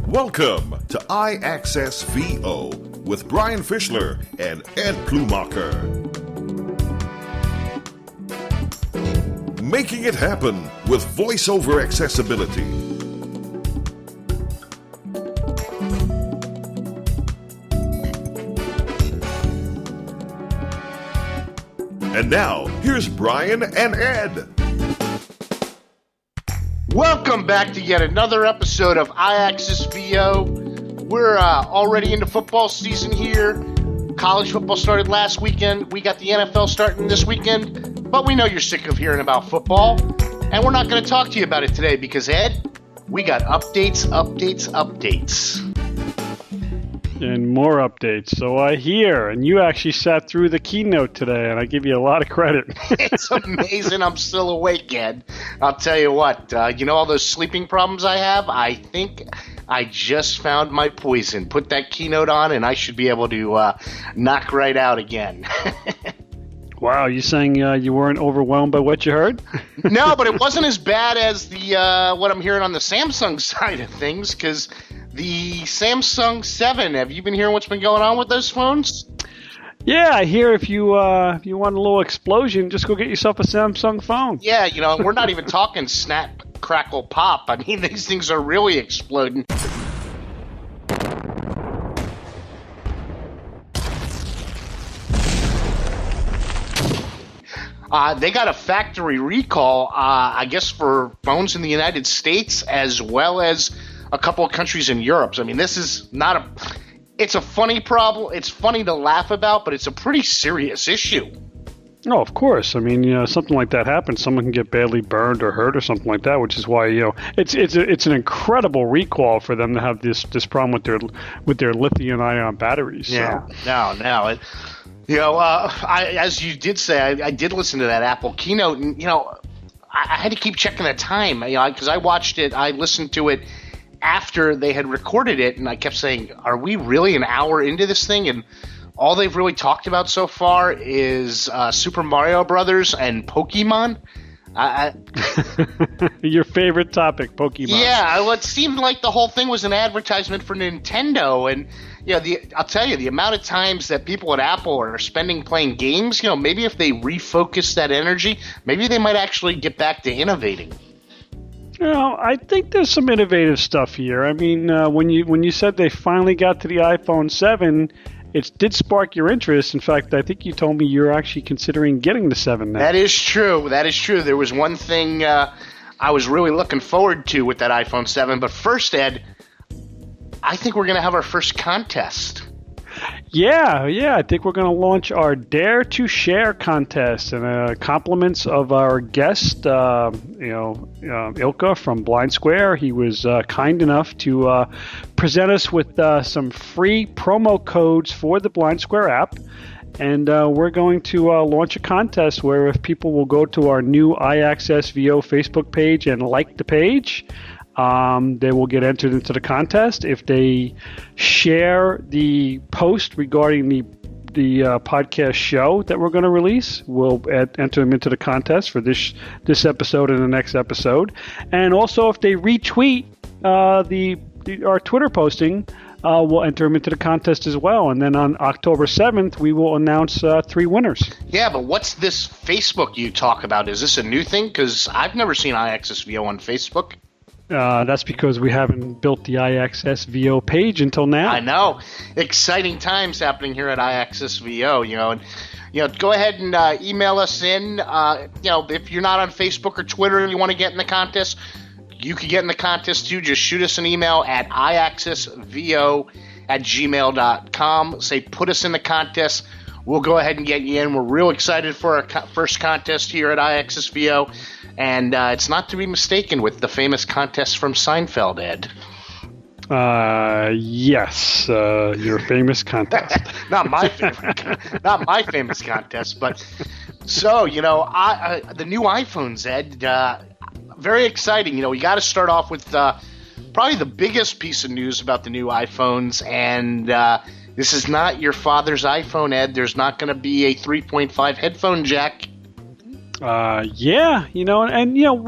Welcome to iAccessVO with Brian Fischler and Ed Plumacher. Making it happen with VoiceOver accessibility. And now, here's Brian and Ed. Welcome back to yet another episode of iAccessVO. We're already into football season here. College football started last weekend. We got the NFL starting this weekend. But we know you're sick of hearing about football. And we're not going to talk to you about it today because, Ed, we got updates. And more updates. So I hear, and you actually sat through the keynote today, and I give you a lot of credit. It's amazing I'm still awake, Ed. I'll tell you what, you know all those sleeping problems I have? I think I just found my poison. Put that keynote on, and I should be able to knock right out again. Wow, you saying you weren't overwhelmed by what you heard? No, but it wasn't as bad as the what I'm hearing on the Samsung side of things, because the Samsung 7, have you been hearing what's been going on with those phones? Yeah, I hear if you want a little explosion, just go get yourself a Samsung phone. Yeah, you know, we're not even talking snap, crackle, pop. I mean, these things are really exploding. They got a factory recall, I guess, for phones in the United States as well as a couple of countries in Europe. So, I mean, this is not it's a funny problem. It's funny to laugh about, but it's a pretty serious issue. Oh, of course. I mean, something like that happens. Someone can get badly burned or hurt or something like that, which is why, it's an incredible recall for them to have this problem with their lithium-ion batteries. Yeah. So. No. As you did say, I did listen to that Apple keynote, and, I had to keep checking the time, because I watched it, I listened to it after they had recorded it, and I kept saying, are we really an hour into this thing? And all they've really talked about so far is Super Mario Brothers and Pokemon. Your favorite topic, Pokemon. Yeah, well, it seemed like the whole thing was an advertisement for Nintendo, and I'll tell you, the amount of times that people at Apple are spending playing games, maybe if they refocus that energy, maybe they might actually get back to innovating. I think there's some innovative stuff here. I mean, when you said they finally got to the iPhone 7, it did spark your interest. In fact, I think you told me you're actually considering getting the 7 now. That is true. There was one thing I was really looking forward to with that iPhone 7. But first, Ed, I think we're going to have our first contest. Yeah. I think we're going to launch our Dare to Share contest, and compliments of our guest, Ilkka from BlindSquare. He was kind enough to present us with some free promo codes for the BlindSquare app, and we're going to launch a contest where if people will go to our new iAccessVO Facebook page and like the page, they will get entered into the contest. If they share the post regarding the podcast show that we're going to release, we'll enter them into the contest for this episode and the next episode. And also, if they retweet our Twitter posting, we'll enter them into the contest as well. And then on October 7th, we will announce 3 winners. Yeah, but what's this Facebook you talk about? Is this a new thing? Because I've never seen iAccessVO on Facebook. That's because we haven't built the iAccessVO page until now. I know. Exciting times happening here at iAccessVO, and go ahead and email us in. If you're not on Facebook or Twitter and you want to get in the contest, you can get in the contest too. Just shoot us an email at iAccessVO@gmail.com. Say, put us in the contest. We'll go ahead and get you in. We're real excited for our first contest here at iAccessVO. And it's not to be mistaken with the famous contest from Seinfeld, Ed. Yes, your famous contest. Not my famous contest, but so the new iPhones, Ed. Very exciting. We got to start off with probably the biggest piece of news about the new iPhones, and this is not your father's iPhone, Ed. There's not going to be a 3.5 headphone jack. We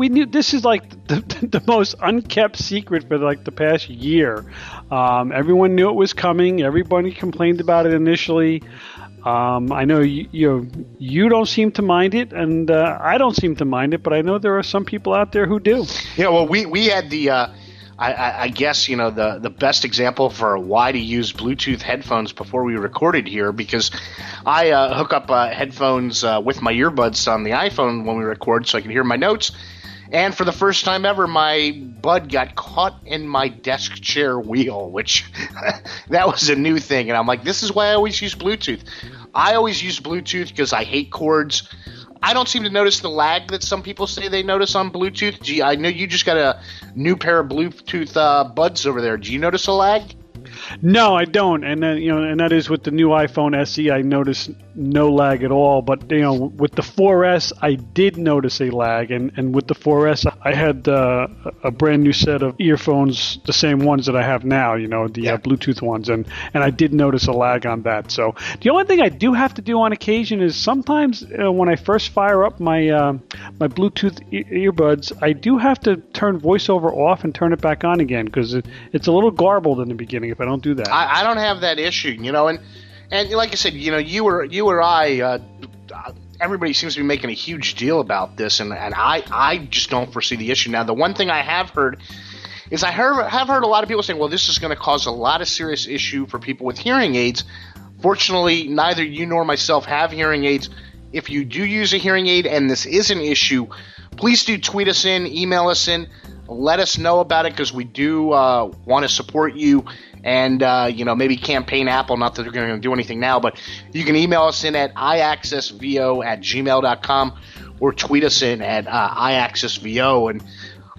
knew this is like the most unkept secret for like the past year. Everyone knew it was coming. Everybody complained about it initially. I know you don't seem to mind it, and I don't seem to mind it, but I know there are some people out there who do. Yeah, well, we had the I guess the best example for why to use Bluetooth headphones before we recorded here, because I hook up headphones with my earbuds on the iPhone when we record so I can hear my notes. And for the first time ever, my bud got caught in my desk chair wheel, which that was a new thing. And I'm like, this is why I always use Bluetooth. I always use Bluetooth because I hate cords. I don't seem to notice the lag that some people say they notice on Bluetooth. Gee, I know you just got a new pair of Bluetooth buds over there. Do you notice a lag? No, I don't, and then, and that is with the new iPhone SE. I noticed no lag at all. But with the 4S, I did notice a lag, and with the 4S, I had a brand new set of earphones, the same ones that I have now. The Bluetooth ones, and I did notice a lag on that. So the only thing I do have to do on occasion is sometimes when I first fire up my my Bluetooth earbuds, I do have to turn VoiceOver off and turn it back on again because it's a little garbled in the beginning if I don't do that. I don't have that issue, and like I said, you or I, everybody seems to be making a huge deal about this, and I just don't foresee the issue. Now, the one thing I have heard is have heard a lot of people saying, well, this is going to cause a lot of serious issue for people with hearing aids. Fortunately, neither you nor myself have hearing aids. If you do use a hearing aid and this is an issue, please do tweet us in, email us in, let us know about it, because we do want to support you and maybe campaign Apple. Not that they're going to do anything now, but you can email us in at iAccessVO@gmail.com or tweet us in at iAccessVO. And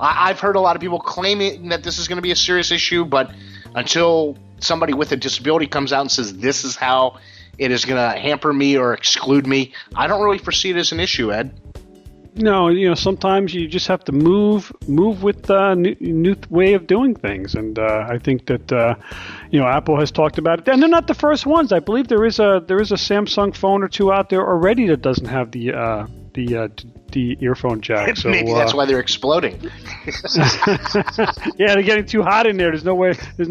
I've heard a lot of people claiming that this is going to be a serious issue, but until somebody with a disability comes out and says this is how it is going to hamper me or exclude me, I don't really foresee it as an issue, Ed. No, sometimes you just have to move with the new way of doing things, and I think that Apple has talked about it, and they're not the first ones. I believe there is a Samsung phone or two out there already that doesn't have the earphone jack. So maybe that's why they're exploding. Yeah, they're getting too hot in there. There's no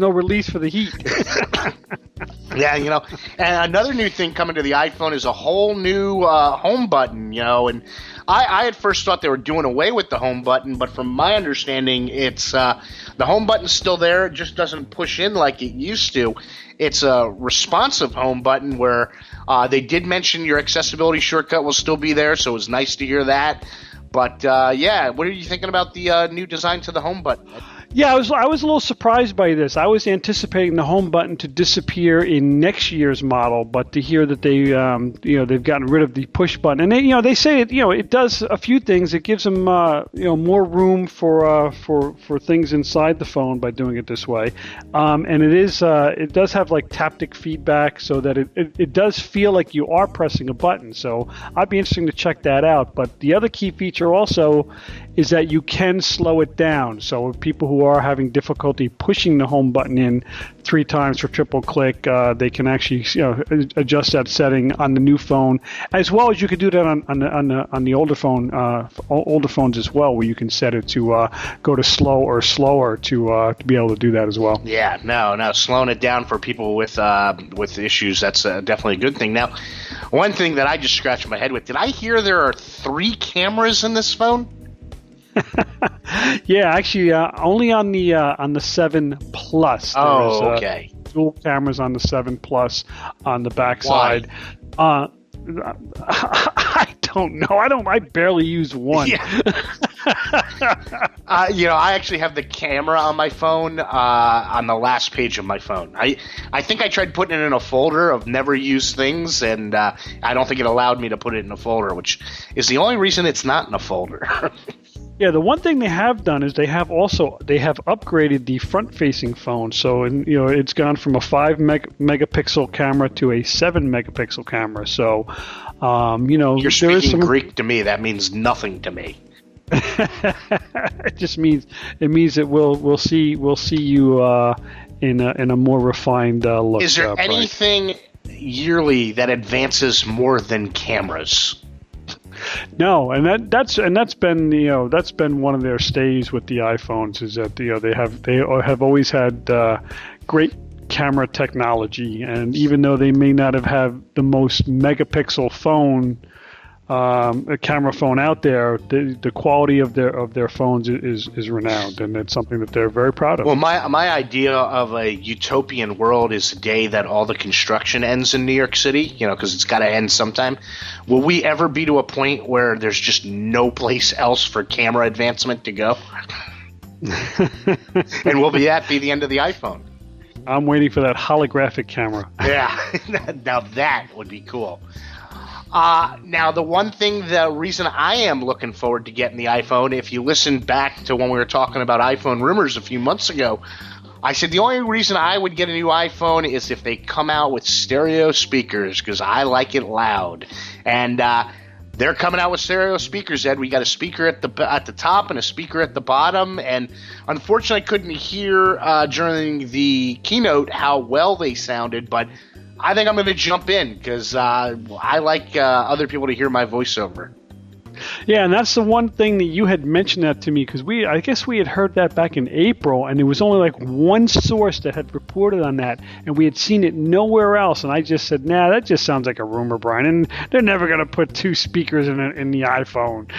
release for the heat. Yeah, and another new thing coming to the iPhone is a whole new home button, and I at first thought they were doing away with the home button, but from my understanding, it's the home button's still there. It just doesn't push in like it used to. It's a responsive home button where they did mention your accessibility shortcut will still be there, so it was nice to hear that. But, what are you thinking about the new design to the home button? Yeah, I was a little surprised by this. I was anticipating the home button to disappear in next year's model, but to hear that they've gotten rid of the push button, and they say it does a few things. It gives them more room for things inside the phone by doing it this way, and it does have like taptic feedback, so that it does feel like you are pressing a button. So I'd be interested to check that out. But the other key feature also is that you can slow it down. So people who are having difficulty pushing the home button in 3 times for triple click, they can actually adjust that setting on the new phone, as well as you could do that on the older phones as well, where you can set it to go to slow or slower to be able to do that as well. Yeah, no, slowing it down for people with issues, that's definitely a good thing. Now, one thing that I just scratched my head with, did I hear there are 3 cameras in this phone? Yeah, actually, only on the 7 Plus. Oh, okay. Dual cameras on the 7 Plus on the backside. I don't know. I barely use one. Yeah. I actually have the camera on my phone on the last page of my phone. I think I tried putting it in a folder of never used things, and I don't think it allowed me to put it in a folder, which is the only reason it's not in a folder. Yeah, the one thing they have done is they have upgraded the front-facing phone. So it's gone from a 5 megapixel camera to a 7 megapixel camera. So you're speaking Greek to me. That means nothing to me. It just means that we'll see you in a more refined look. Is there anything yearly that advances more than cameras? No, and that's been that's been one of their stays with the iPhones is that they have always had great camera technology, and even though they may not have the most megapixel phone, a camera phone out there, the quality of their phones is renowned, and it's something that they're very proud of. Well, my idea of a utopian world is the day that all the construction ends in New York City, because it's got to end sometime. Will we ever be to a point where there's just no place else for camera advancement to go? And will that be the end of the iPhone? I'm waiting for that holographic camera. Yeah, now that would be cool. Now, the reason I am looking forward to getting the iPhone, if you listen back to when we were talking about iPhone rumors a few months ago, I said the only reason I would get a new iPhone is if they come out with stereo speakers, because I like it loud. And they're coming out with stereo speakers, Ed. We got a speaker at the top and a speaker at the bottom, and unfortunately I couldn't hear during the keynote how well they sounded, but I think I'm going to jump in because I like other people to hear my voiceover. Yeah, and that's the one thing that you had mentioned that to me, because I guess we had heard that back in April, and there was only like one source that had reported on that, and we had seen it nowhere else. And I just said, nah, that just sounds like a rumor, Brian, and they're never going to put two speakers in the iPhone.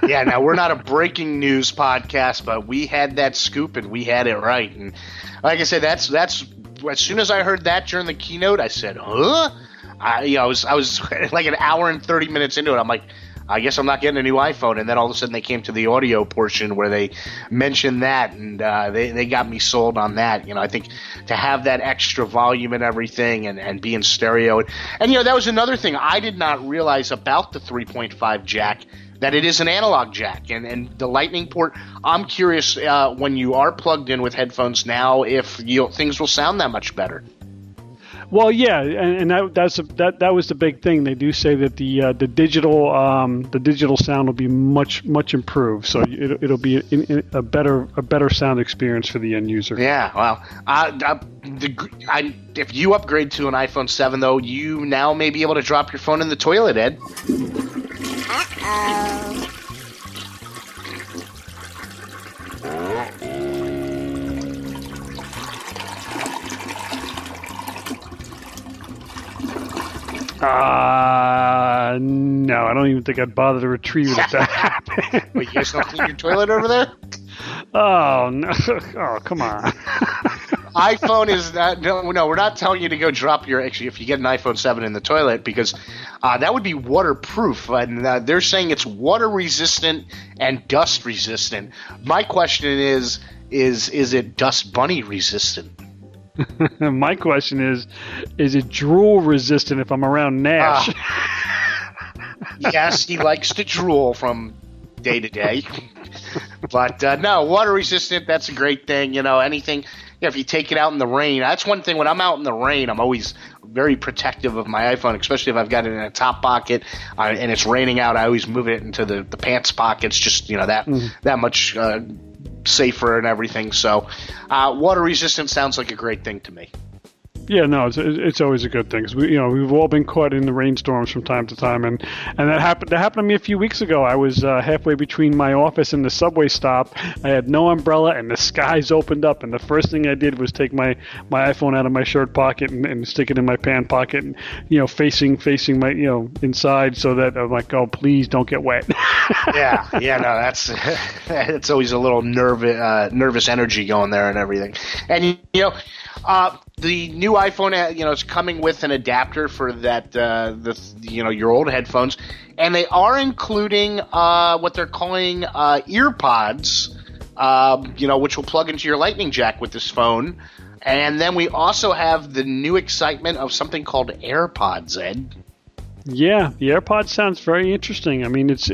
Yeah, now we're not a breaking news podcast, but we had that scoop and we had it right. And like I said, that's as soon as I heard that during the keynote, I said, huh? I was like an hour and 30 minutes into it. I'm like, I guess I'm not getting a new iPhone. And then all of a sudden they came to the audio portion where they mentioned that, and they got me sold on that. I think to have that extra volume and everything and be in stereo. And that was another thing I did not realize about the 3.5 jack, that it is an analog jack. And the Lightning port, I'm curious when you are plugged in with headphones now if things will sound that much better. Well, yeah, and that was the big thing. They do say that the digital sound will be much improved, so it'll be a better sound experience for the end user. Yeah, well, if you upgrade to an iPhone 7, though, you now may be able to drop your phone in the toilet, Ed. No, I don't even think I'd bother to retrieve it if that happened. Wait, you guys don't clean your toilet over there? Oh, no. Oh, come on. iPhone is not, no, we're not telling you to go drop actually, if you get an iPhone 7 in the toilet, because that would be waterproof. And they're saying it's water resistant and dust resistant. My question is it dust bunny resistant? My question is it drool resistant if I'm around Nash? Yes, he likes to drool from day to day. But no, water resistant, that's a great thing. Anything, if you take it out in the rain, that's one thing. When I'm out in the rain, I'm always very protective of my iPhone, especially if I've got it in a top pocket and it's raining out. I always move it into the pants pockets, just that much safer and everything. So water resistant sounds like a great thing to me. Yeah, no, it's always a good thing. 'Cause we've all been caught in the rainstorms from time to time, and that happened to me a few weeks ago. I was halfway between my office and the subway stop. I had no umbrella, and the skies opened up, and the first thing I did was take my iPhone out of my shirt pocket and stick it in my pant pocket, and facing my inside, so that I'm like, oh, please don't get wet. yeah, no, that's always a little nervous energy going there and everything, and the new iPhone, is coming with an adapter for that, your old headphones, and they are including what they're calling earpods, which will plug into your Lightning jack with this phone. And then we also have the new excitement of something called AirPods, Ed. Yeah, the AirPods sounds very interesting. I mean, it's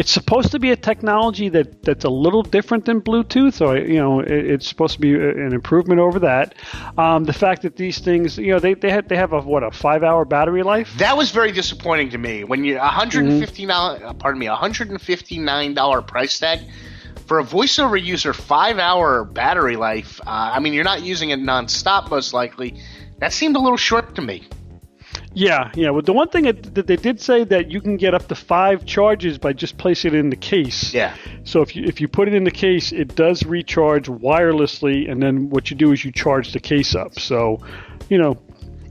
supposed to be a technology that's a little different than Bluetooth, so it's supposed to be an improvement over that. The fact that these things, they have a 5-hour battery life. That was very disappointing to me when you $159 price tag for a VoiceOver user, 5-hour battery life. You're not using it nonstop, most likely. That seemed a little short to me. Yeah. Well, the one thing that they did say that you can get up to 5 charges by just placing it in the case. Yeah. So if you put it in the case, it does recharge wirelessly, and then what you do is you charge the case up. So,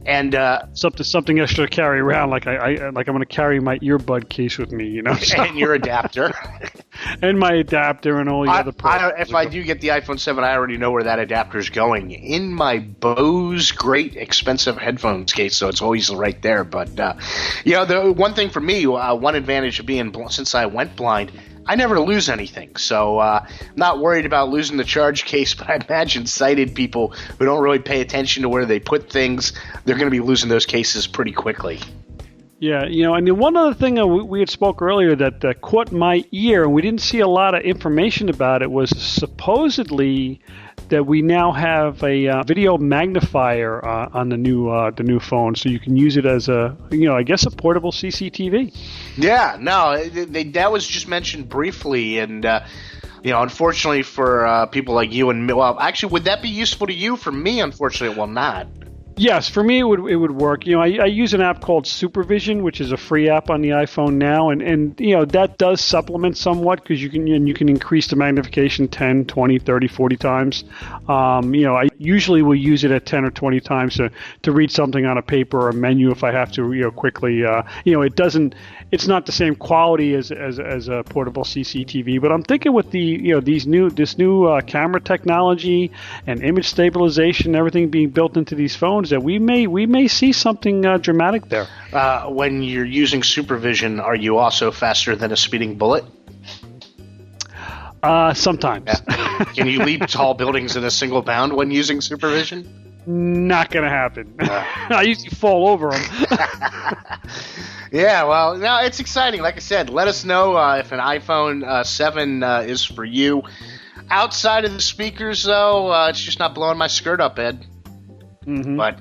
And something extra to carry around, like I'm going to carry my earbud case with me, so. and your adapter. And my adapter and all the other if I do get the iPhone 7, I already know where that adapter is going. In my Bose great expensive headphones case, so it's always right there. But, the one thing for me, one advantage of being, since I went blind, I never lose anything. So I'm not worried about losing the charge case, but I imagine sighted people who don't really pay attention to where they put things, they're going to be losing those cases pretty quickly. Yeah, and the one other thing we had spoke earlier that caught my ear, and we didn't see a lot of information about it, was supposedly that we now have a video magnifier on the new phone, so you can use it as a portable CCTV. Yeah, no, that was just mentioned briefly, and unfortunately for people like you and me, well, actually, would that be useful to you? For me, unfortunately, it will not. Yes, for me it would work. I use an app called Supervision, which is a free app on the iPhone now, and that does supplement somewhat because you can increase the magnification 10, 20, 30, 40 times. I usually will use it at 10 or 20 times to read something on a paper or a menu if I have to quickly. It's not the same quality as a portable CCTV, but I'm thinking with this new camera technology and image stabilization, everything being built into these phones, that we may see something dramatic there. When you're using Supervision, are you also faster than a speeding bullet? Sometimes. Yeah. Can you leap tall buildings in a single bound when using Supervision? Not going to happen. I usually fall over them. Yeah, well, no, it's exciting. Like I said, let us know if an iPhone 7 is for you. Outside of the speakers, though, it's just not blowing my skirt up, Ed. Mm-hmm. But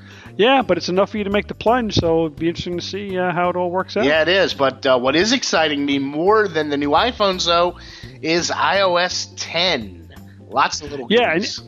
it's enough for you to make the plunge, so it'd be interesting to see how it all works out. Yeah, it is. But what is exciting me more than the new iPhones, though, is iOS 10. Lots of little goodies.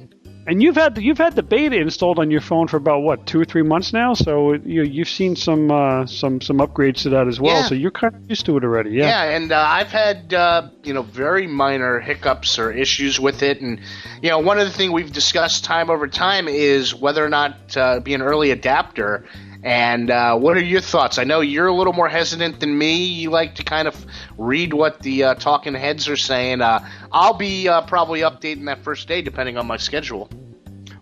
And you've had the beta installed on your phone for about 2 or 3 months now, so you've seen some upgrades to that as well. Yeah. So you're kind of used to it already. Yeah, and I've had very minor hiccups or issues with it, and one of the things we've discussed time over time is whether or not be an early adapter. And what are your thoughts? I know you're a little more hesitant than me. You like to kind of read what the talking heads are saying. I'll be probably updating that first day depending on my schedule.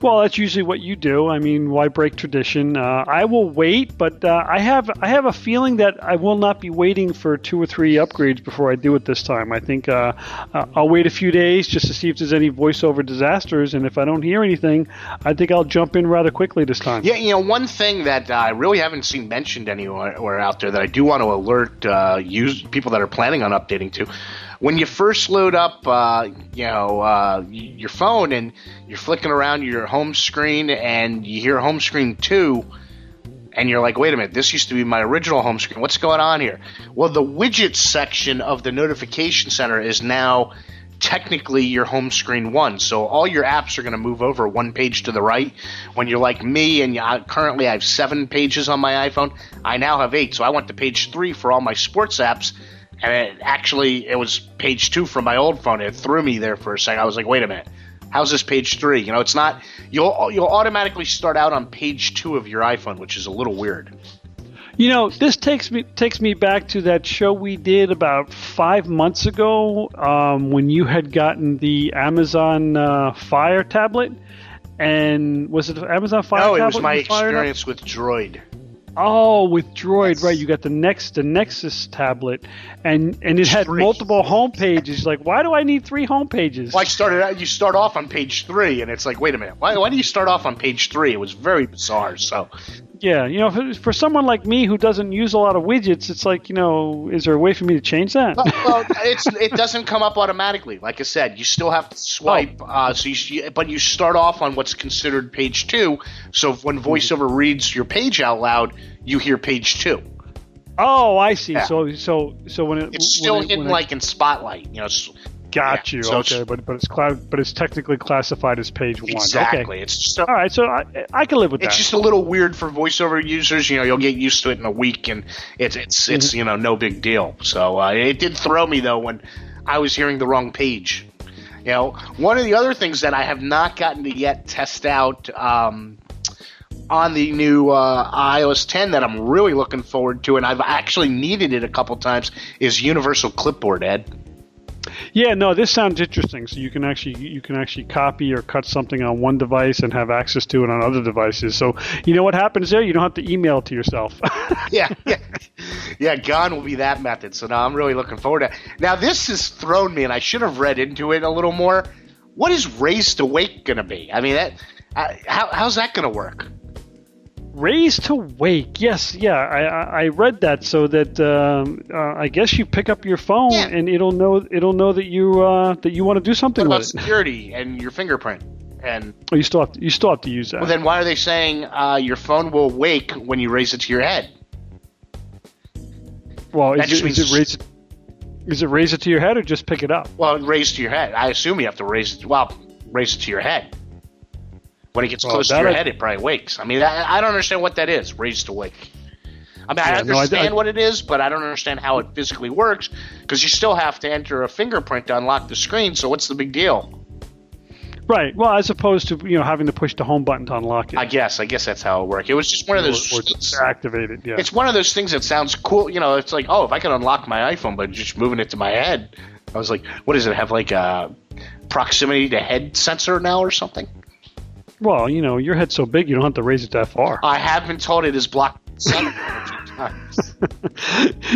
Well, that's usually what you do. I mean, why break tradition? I will wait, but I have a feeling that I will not be waiting for 2 or 3 upgrades before I do it this time. I think I'll wait a few days just to see if there's any VoiceOver disasters, and if I don't hear anything, I think I'll jump in rather quickly this time. Yeah, one thing that I really haven't seen mentioned anywhere out there that I do want to alert people that are planning on updating to. When you first load up, your phone and you're flicking around your home screen and you hear home screen 2, and you're like, wait a minute, this used to be my original home screen. What's going on here? Well, the widgets section of the notification center is now technically your home screen 1. So all your apps are going to move over 1 page to the right. When you're like me and currently I have 7 pages on my iPhone, I now have 8. So I went to page 3 for all my sports apps. And it was page 2 from my old phone. It threw me there for a second. I was like, wait a minute. How's this page 3? It's not – you'll automatically start out on page 2 of your iPhone, which is a little weird. This takes me back to that show we did about 5 months ago when you had gotten the Amazon Fire tablet. And was it the Amazon Fire tablet? No, it was my experience with Droid. Oh, with Droid, right? You got the Nexus tablet, and it had multiple home pages. Like, why do I need 3 home pages? Well, you start off on page 3, and it's like, wait a minute, why do you start off on page 3? It was very bizarre. So, yeah, for someone like me who doesn't use a lot of widgets, it's like, is there a way for me to change that? Well, it doesn't come up automatically. Like I said, you still have to swipe. But you start off on what's considered page 2. So when VoiceOver reads your page out loud, you hear page 2. Oh, I see. Yeah. So when it's still hidden like in Spotlight. Got Yeah, you. so Okay, but it's technically classified as page 1. Exactly. Okay. It's just All right, so I can live with that. it's just a little weird for VoiceOver users. You'll get used to it in a week, and it's no big deal. So it did throw me though when I was hearing the wrong page. One of the other things that I have not gotten to yet test out on the new iOS 10 that I'm really looking forward to, and I've actually needed it a couple times, is Universal Clipboard, Ed. Yeah, no, this sounds interesting. So you can actually copy or cut something on one device and have access to it on other devices. So you know what happens there? You don't have to email it to yourself. Yeah, gone will be that method. So now I'm really looking forward to it. Now this has thrown me, and I should have read into it a little more. What is Raised to Wake going to be? I mean, how's that going to work? Raised to Wake, yes, yeah, I read that, so that I guess you pick up your phone and it'll know that you want to do something what about with it. Security and your fingerprint, and you still have to use that. Well, then why are they saying your phone will wake when you raise it to your head? Well, is it raise it to your head or just pick it up? Well, raise to your head. I assume you have to raise it to your head. When it gets close to your head, it probably wakes. I mean, I don't understand what that is, raised to wake. I mean, I understand what it is, but I don't understand how it physically works, because you still have to enter a fingerprint to unlock the screen, so what's the big deal? Right. Well, as opposed to having to push the home button to unlock it. I guess that's how it works. It was just one of those... Or to activate it, yeah. It's one of those things that sounds cool. It's like, if I can unlock my iPhone by just moving it to my head. I was like, what does it have, like a proximity to head sensor now or something? Well, your head's so big you don't have to raise it that far. I have been told it is blocked.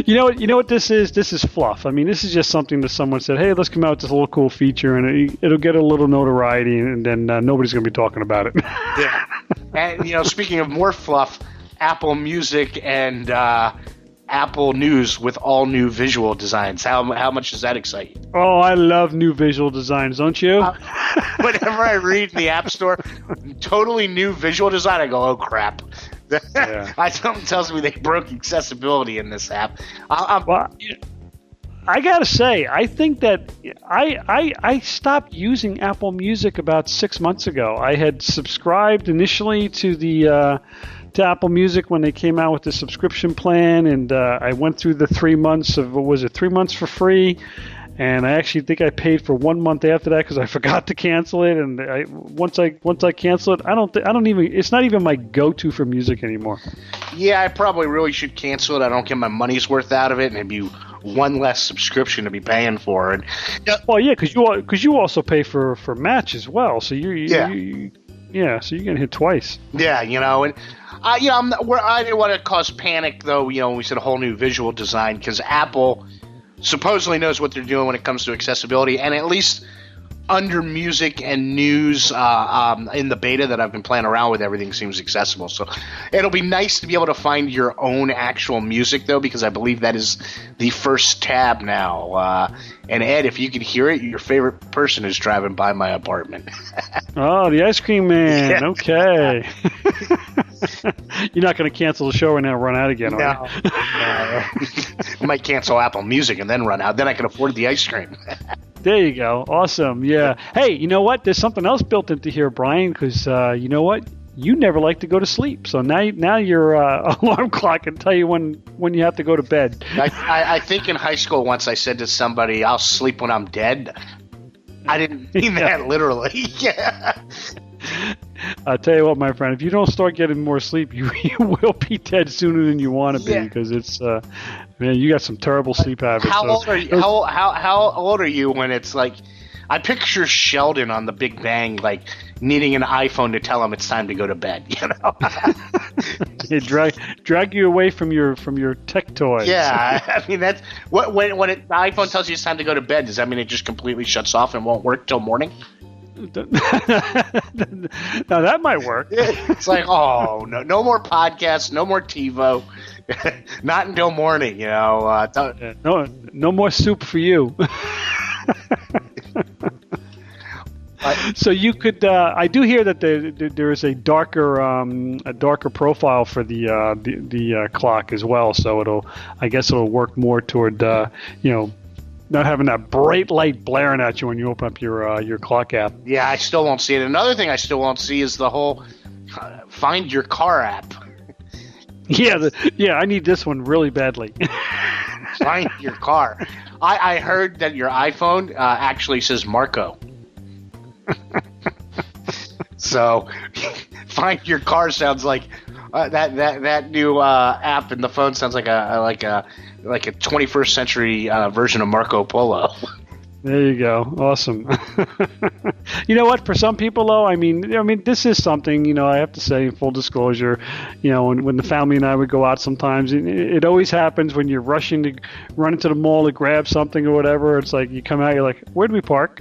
You know what this is? This is fluff. I mean, this is just something that someone said, hey, let's come out with this little cool feature, and it'll get a little notoriety, and then nobody's going to be talking about it. Yeah. And, speaking of more fluff, Apple Music and Apple News with all new visual designs. How much does that excite you? Oh, I love new visual designs, don't you? Whenever I read in the App Store, totally new visual design, I go, oh, crap. Yeah. Something tells me they broke accessibility in this app. Well, I gotta say, I think that I stopped using Apple Music about 6 months ago. I had subscribed initially to Apple Music when they came out with the subscription plan, and I went through the 3 months of 3 months for free. And I actually think I paid for 1 month after that because I forgot to cancel it. And once I cancel it, it's not even my go-to for music anymore. Yeah, I probably really should cancel it. I don't get my money's worth out of it, and it'd be one less subscription to be paying for. And well, yeah, because you also pay for Match as well. So so you're getting hit twice. Yeah, and I didn't want to cause panic though. When we said a whole new visual design, because Apple supposedly knows what they're doing when it comes to accessibility, and at least under music and news in the beta that I've been playing around with, everything seems accessible. So it'll be nice to be able to find your own actual music, though, because I believe that is the first tab now. And Ed, if you could hear it, your favorite person is driving by my apartment. Oh, the ice cream man. Yeah. Okay. You're not going to cancel the show right now and run out again, are you? No. I might cancel Apple Music and then run out. Then I can afford the ice cream. There you go. Awesome. Yeah. Hey, you know what? There's something else built into here, Brian, because you know what? You never like to go to sleep. So now your alarm clock can tell you when you have to go to bed. I think in high school once I said to somebody, I'll sleep when I'm dead. I didn't mean that literally. Yeah. I'll tell you what, my friend, if you don't start getting more sleep, you will be dead sooner than you want to be, because it's man, you got some terrible sleep habits. How old are you? How old are you when it's like, I picture Sheldon on The Big Bang, like needing an iPhone to tell him it's time to go to bed. They drag you away from your tech toys. Yeah, I mean that's when the iPhone tells you it's time to go to bed. Does that mean it just completely shuts off and won't work till morning? Now that might work. It's like, oh no more podcasts, no more TiVo, not until morning. No more soup for you. So you could. I do hear that there is a darker profile for the clock as well. So I guess it'll work more toward not having that bright light blaring at you when you open up your clock app. Yeah, I still won't see it. Another thing I still won't see is the whole Find Your Car app. Yeah, I need this one really badly. Find Your Car. I heard that your iPhone actually says Marco. So, Find Your Car sounds like that new app in the phone sounds like a 21st century version of Marco Polo. There you go. Awesome. You know what? For some people, though, I mean, this is something. I have to say, in full disclosure, when the family and I would go out, sometimes it always happens when you're rushing to run into the mall to grab something or whatever. It's like you come out, you're like, "Where do we park?"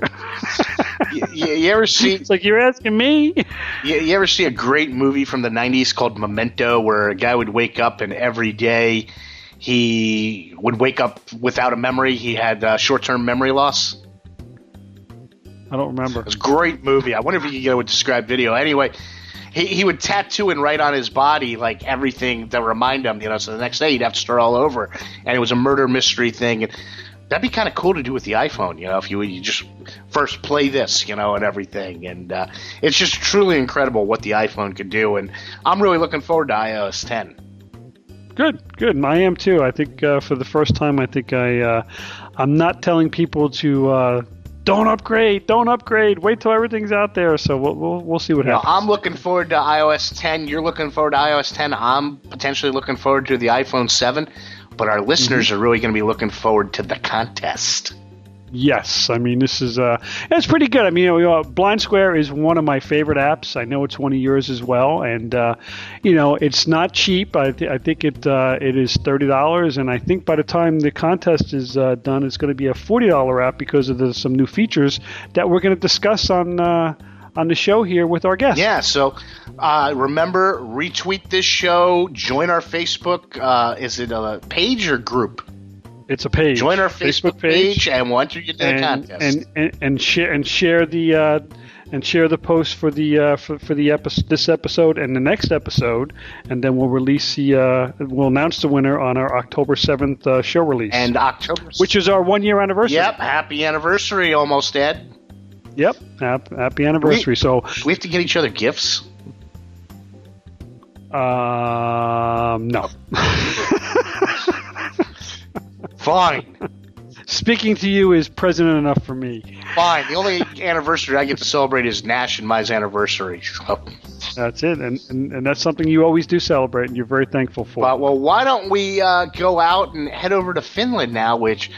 You ever see? It's like you're asking me. You ever see a great movie from the '90s called Memento, where a guy would wake up and every day he would wake up without a memory. He had short-term memory loss. I don't remember. It's a great movie. I wonder if you could get a described video. Anyway, he would tattoo and write on his body like everything that remind him. So the next day he'd have to start all over. And it was a murder mystery thing. And that'd be kind of cool to do with the iPhone. If you just first play this, and everything. And it's just truly incredible what the iPhone could do. And I'm really looking forward to iOS 10. Good. I am too. I think for the first time, I'm not telling people to don't upgrade. Wait till everything's out there. So we'll see what happens. I'm looking forward to iOS 10. You're looking forward to iOS 10. I'm potentially looking forward to the iPhone 7. But our listeners are really going to be looking forward to the contest. Yes, I mean this is it's pretty good. I mean, BlindSquare is one of my favorite apps. I know it's one of yours as well, and it's not cheap. I think it is $30, and I think by the time the contest is done, it's going to be a $40 app because of some new features that we're going to discuss on the show here with our guest. Yeah, so remember, retweet this show, join our Facebook. Is it a page or group? It's a page. Join our Facebook page and we'll enter you to the contest. And share the post for this episode and the next episode, and then we'll release we'll announce the winner on our October 7th show release. And October, which is our 1 year anniversary. Yep, happy anniversary, almost Ed. Yep, happy anniversary. So do we have to get each other gifts? No. Fine. Speaking to you is present enough for me. Fine. The only anniversary I get to celebrate is Nash and Mai's anniversary. So. That's it, and that's something you always do celebrate, and you're very thankful for. Well, why don't we go out and head over to Finland now, which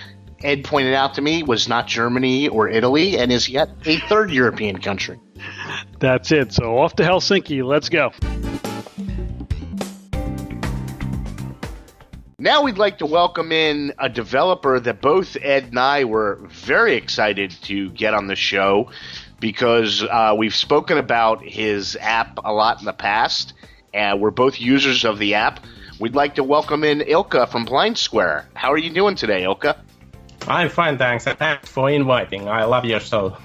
Ed pointed out to me was not Germany or Italy, and is yet a third European country. That's it. So off to Helsinki. Let's go. Now we'd like to welcome in a developer that both Ed and I were very excited to get on the show because we've spoken about his app a lot in the past, and we're both users of the app. We'd like to welcome in Ilkka from BlindSquare. How are you doing today, Ilkka? I'm fine, thanks, and thanks for inviting. I love your show.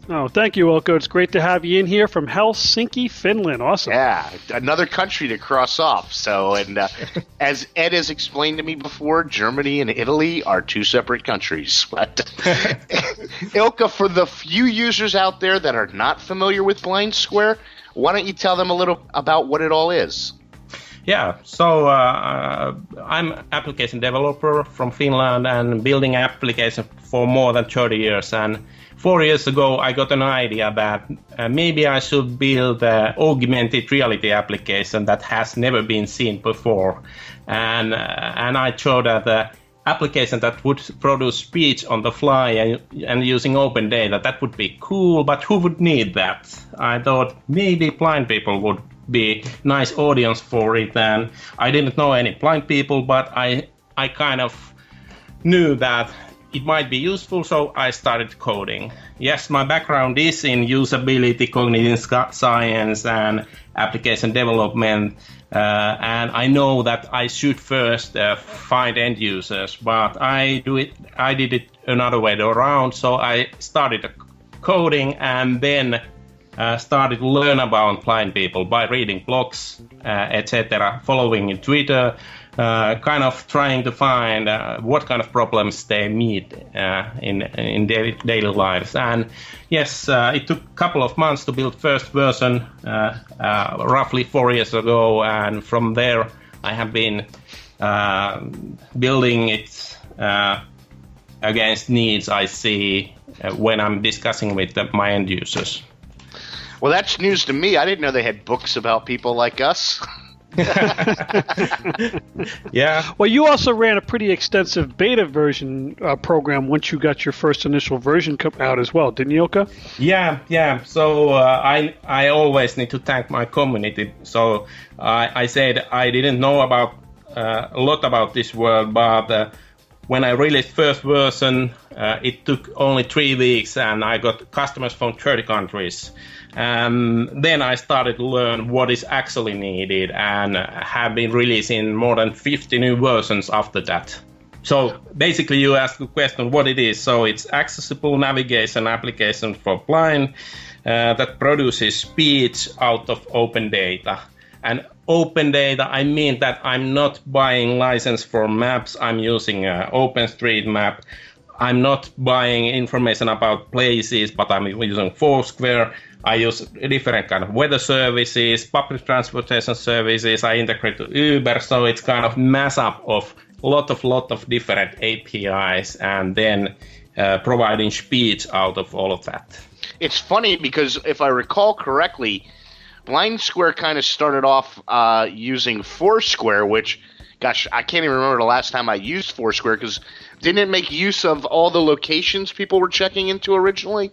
Oh, thank you, Ilkka. It's great to have you in here from Helsinki, Finland. Awesome. Yeah, another country to cross off. So, and as Ed has explained to me before, Germany and Italy are two separate countries. But Ilkka, for the few users out there that are not familiar with BlindSquare, why don't you tell them a little about what it all is? Yeah, so I'm application developer from Finland and building applications for more than 30 years. And 4 years ago, I got an idea that maybe I should build an augmented reality application that has never been seen before. And I showed that the application that would produce speech on the fly and using open data, that would be cool, but who would need that? I thought maybe blind people would be nice audience for it, and I didn't know any blind people, but I kind of knew that it might be useful, so I started coding. Yes, my background is in usability, cognitive science, and application development, and I know that I should first find end users, but I did it another way around. So I started coding, and then started to learn about blind people by reading blogs, etc., following Twitter, kind of trying to find what kind of problems they meet in daily lives. And yes, it took a couple of months to build first version, roughly 4 years ago, and from there I have been building it against needs I see when I'm discussing with my end users. Well, that's news to me. I didn't know they had books about people like us. Yeah. Well, you also ran a pretty extensive beta version program once you got your first initial version come out as well, didn't you, Ilkka? Yeah. So I always need to thank my community. So I said I didn't know about a lot about this world, but when I released first version, it took only 3 weeks, and I got customers from 30 countries. Then I started to learn what is actually needed, and have been releasing more than 50 new versions after that. So basically you asked the question what it is. So it's accessible navigation application for blind that produces speech out of open data. And open data, I mean that I'm not buying license for maps. I'm using OpenStreetMap. I'm not buying information about places, but I'm using Foursquare. I use different kind of weather services, public transportation services. I integrate to Uber, so it's kind of mass up of lot of different APIs, and then providing speech out of all of that. It's funny because if I recall correctly, BlindSquare kind of started off using Foursquare, which, gosh, I can't even remember the last time I used Foursquare, because didn't it make use of all the locations people were checking into originally?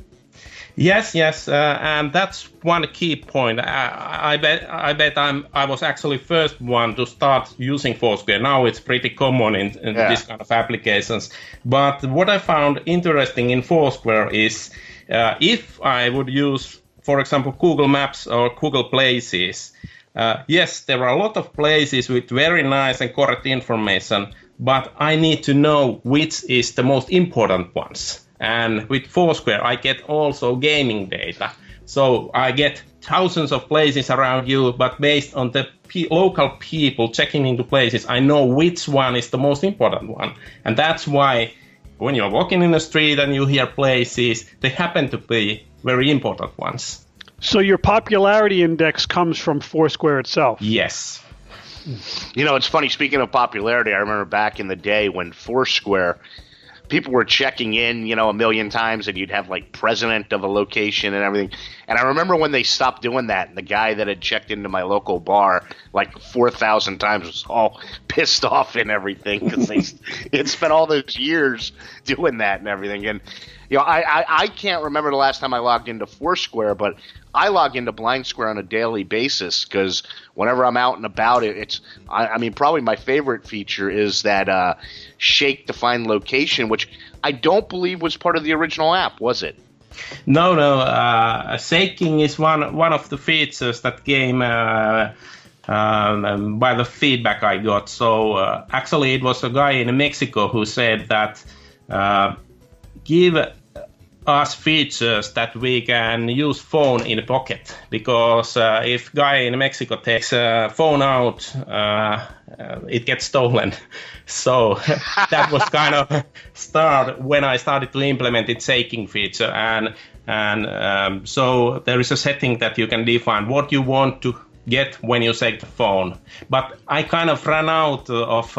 Yes, and that's one key point. I bet I was actually first one to start using Foursquare. Now it's pretty common in this kind of applications. But what I found interesting in Foursquare is if I would use, for example, Google Maps or Google Places, yes, there are a lot of places with very nice and correct information, but I need to know which is the most important ones. And with Foursquare, I get also gaming data. So I get thousands of places around you, but based on the local people checking into places, I know which one is the most important one. And that's why when you're walking in the street and you hear places, they happen to be very important ones. So your popularity index comes from Foursquare itself? Yes. You know, it's funny, speaking of popularity, I remember back in the day when Foursquare, people were checking in, you know, a million times, and you'd have like president of a location and everything. And I remember when they stopped doing that, and the guy that had checked into my local bar like 4,000 times was all pissed off and everything because they had spent all those years doing that and everything. And you know, I can't remember the last time I logged into Foursquare, but I log into BlindSquare on a daily basis because whenever I'm out and about, I mean, probably my favorite feature is that shake to find location, which I don't believe was part of the original app, was it? No. Shaking is one of the features that came by the feedback I got. So actually, it was a guy in Mexico who said that give us features that we can use phone in a pocket, because if guy in Mexico takes a phone out, it gets stolen. So that was kind of start when I started to implement the shaking feature, and so there is a setting that you can define what you want to get when you shake the phone. But I kind of ran out of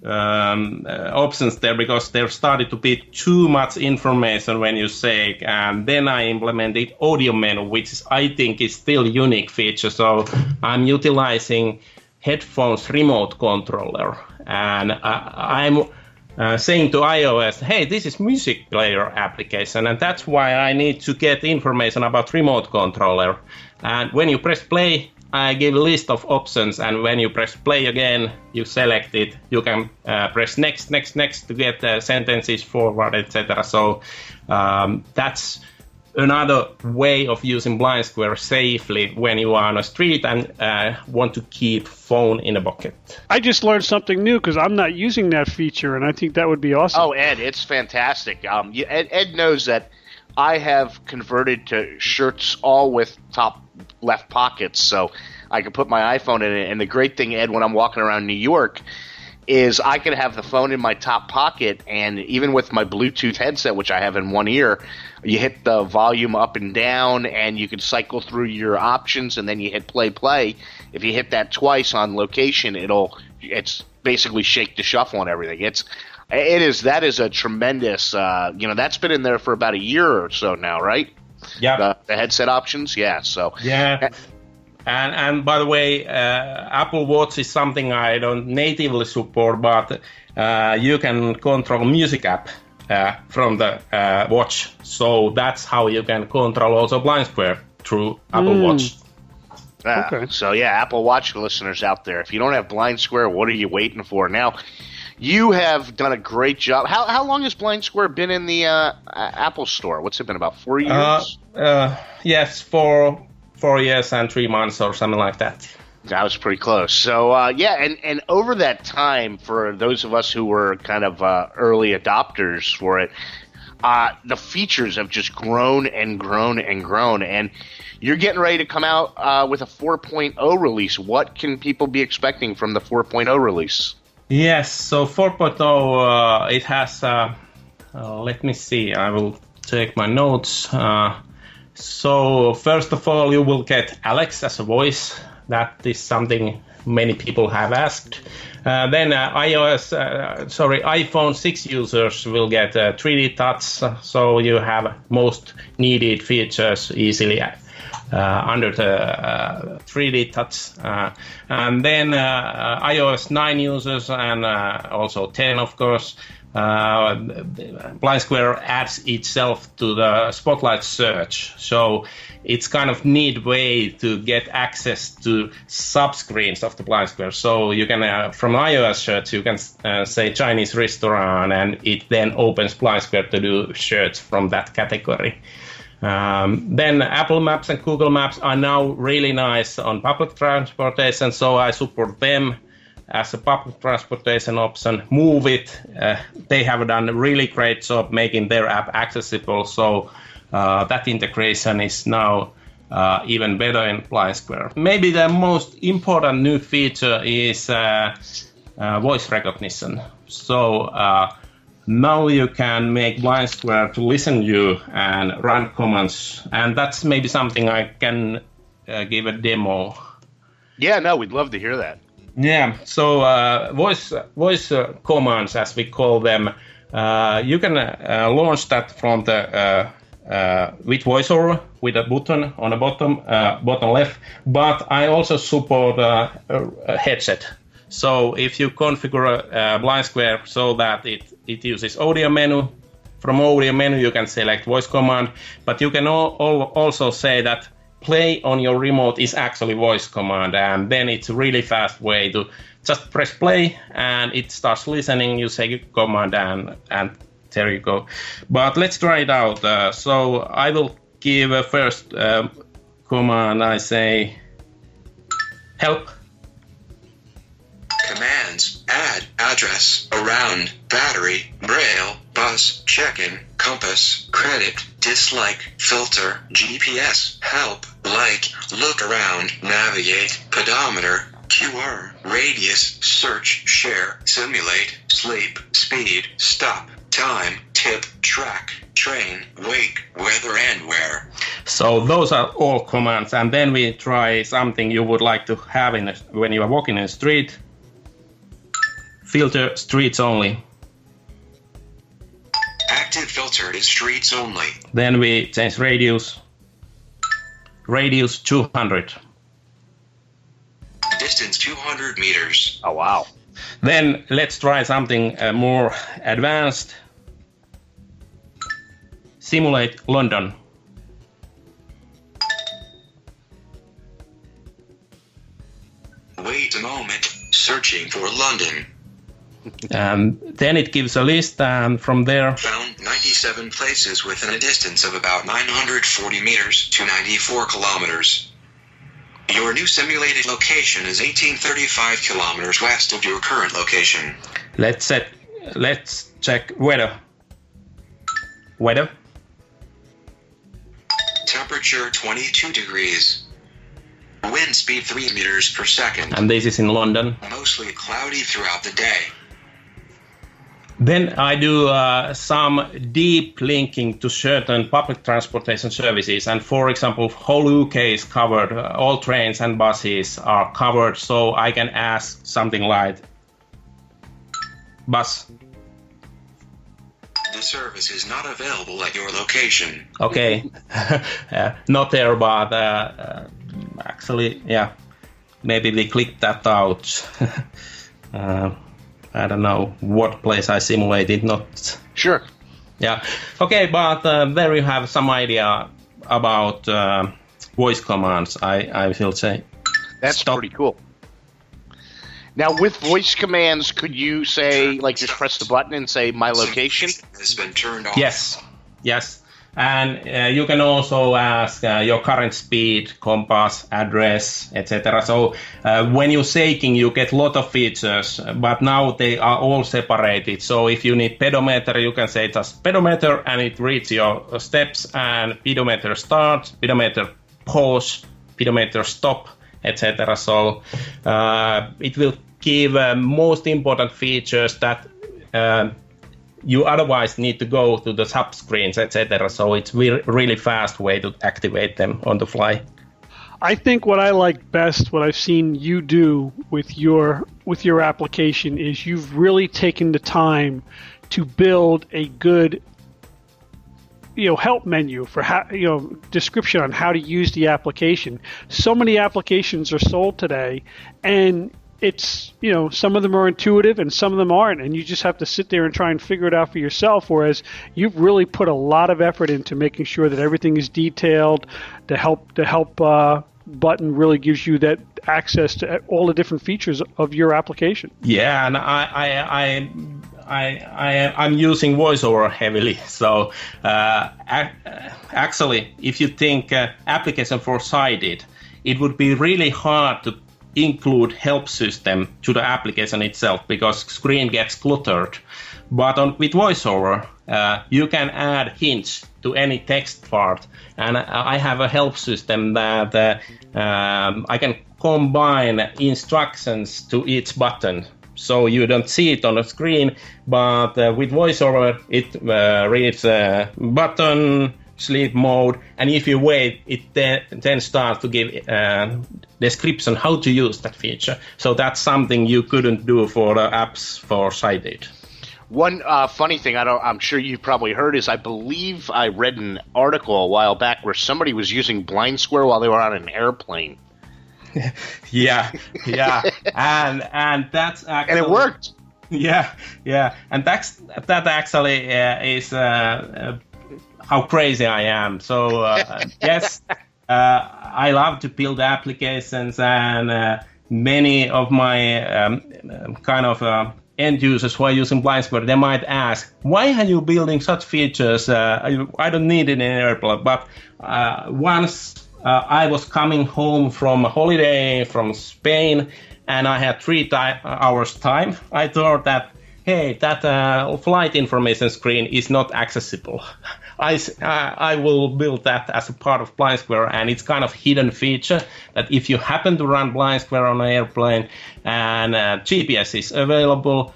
options there because there started to be too much information when you shake, and then I implemented audio menu, which I think is still a unique feature. So I'm utilizing headphones remote controller, and I'm saying to iOS, hey, this is music player application, and that's why I need to get information about remote controller. And when you press play, I give a list of options, and when you press play again, you select it. You can press next to get sentences forward, etc. So that's another way of using BlindSquare safely when you are on a street and want to keep phone in a bucket. I just learned something new because I'm not using that feature, and I think that would be awesome. Oh, Ed, it's fantastic. Ed knows that I have converted to shirts all with top left pockets, so I can put my iPhone in it. And the great thing, Ed, when I'm walking around New York, is I can have the phone in my top pocket, and even with my Bluetooth headset, which I have in one ear, you hit the volume up and down, and you can cycle through your options, and then you hit play. If you hit that twice on location, it's basically shake to shuffle and everything. That is a tremendous, that's been in there for about a year or so now, right? Yeah. The headset options, yeah. So yeah. And by the way, Apple Watch is something I don't natively support, but you can control music app from the watch. So that's how you can control also BlindSquare through Apple Watch. Okay. So yeah, Apple Watch listeners out there, if you don't have BlindSquare, what are you waiting for? Now, you have done a great job. How long has BlindSquare been in the Apple Store? What's it been, about 4 years? Yes, 4 years and 3 months or something like that. That was pretty close. So, and over that time, for those of us who were kind of early adopters for it, the features have just grown and grown and grown. And you're getting ready to come out with a 4.0 release. What can people be expecting from the 4.0 release? Yes, so 4.0, it has, let me see, I will take my notes. So first of all, you will get Alex as a voice. That is something many people have asked. Then iPhone 6 users will get 3D touch, so you have most needed features easily under the 3D touch. And then iOS 9 users and also 10, of course. BlindSquare adds itself to the Spotlight search, so it's kind of neat way to get access to subscreens of the BlindSquare. So you can from iOS search you can say Chinese restaurant, and it then opens BlindSquare to do search from that category. Then Apple Maps and Google Maps are now really nice on public transportation, so I support them as a public transportation option. Move It, they have done a really great job making their app accessible, so that integration is now even better in BlindSquare. Maybe the most important new feature is voice recognition. So now you can make BlindSquare to listen to you and run commands, and that's maybe something I can give a demo. Yeah, no, we'd love to hear that. Yeah, so voice commands, as we call them, you can launch that from the with VoiceOver with a button on the bottom left. But I also support a headset. So if you configure BlindSquare so that it uses audio menu, from audio menu you can select voice command, but you can also say that play on your remote is actually voice command, and then it's a really fast way to just press play and it starts listening. You say command and there you go. But let's try it out. So I will give a first command. I say help. Commands: add, address, around, battery, braille, bus, check-in, compass, credit, dislike, filter, GPS, help, like, look around, navigate, pedometer, QR, radius, search, share, simulate, sleep, speed, stop, time, tip, track, train, wake, weather, and where. So those are all commands, and then we try something you would like to have when you are walking in the street. Filter streets only. Active filter is streets only. Then we change radius. Radius 200. Distance 200 meters. Oh, wow. Then let's try something more advanced. Simulate London. Wait a moment. Searching for London. Then it gives a list, and from there found 97 places within a distance of about 940 meters to 94 kilometers. Your new simulated location is 1835 kilometers west of your current location. Let's check weather. Weather. Temperature 22 degrees. Wind speed 3 meters per second. And this is in London. Mostly cloudy throughout the day. Then I do some deep linking to certain public transportation services. And for example, whole UK is covered. All trains and buses are covered. So I can ask something like, bus. The service is not available at your location. Okay. Not there, but actually, yeah. Maybe we click that out. I don't know what place I simulated, not... Sure. Yeah. Okay, but there you have some idea about voice commands, I will say. That's pretty cool. Now, with voice commands, could you say, like, just press the button and say, my location? Has been turned off. Yes. And you can also ask your current speed, compass, address, etc. So when you're shaking, you get a lot of features, but now they are all separated. So if you need pedometer, you can say just pedometer, and it reads your steps, and pedometer start, pedometer pause, pedometer stop, etc. So it will give most important features that you otherwise need to go to the sub-screens, etc. So it's really fast way to activate them on the fly. I think what I like best, what I've seen you do with your application, is you've really taken the time to build a good help menu for how, description on how to use the application. So many applications are sold today, and it's, some of them are intuitive and some of them aren't, and you just have to sit there and try and figure it out for yourself, whereas you've really put a lot of effort into making sure that everything is detailed. The help button really gives you that access to all the different features of your application. Yeah, and I'm using VoiceOver heavily. So actually, if you think application for sighted, it would be really hard to include help system to the application itself because screen gets cluttered. But with VoiceOver, you can add hints to any text part, and I have a help system that I can combine instructions to each button. So you don't see it on the screen, but with VoiceOver, it reads button, sleep mode, and if you wait, it then starts to give description how to use that feature. So that's something you couldn't do for the apps for sighted. One funny thing I'm sure you've probably heard is I believe I read an article a while back where somebody was using BlindSquare while they were on an airplane. yeah, and that's actually, and it worked. Yeah, and that actually is how crazy I am. So yes, I love to build applications, and many of my end users who are using BlindSquare, they might ask, why are you building such features? I don't need it in an airplane. But once I was coming home from a holiday from Spain, and I had 3 hours time, I thought that, hey, that flight information screen is not accessible. I will build that as a part of BlindSquare, and it's kind of hidden feature that if you happen to run BlindSquare on an airplane and GPS is available,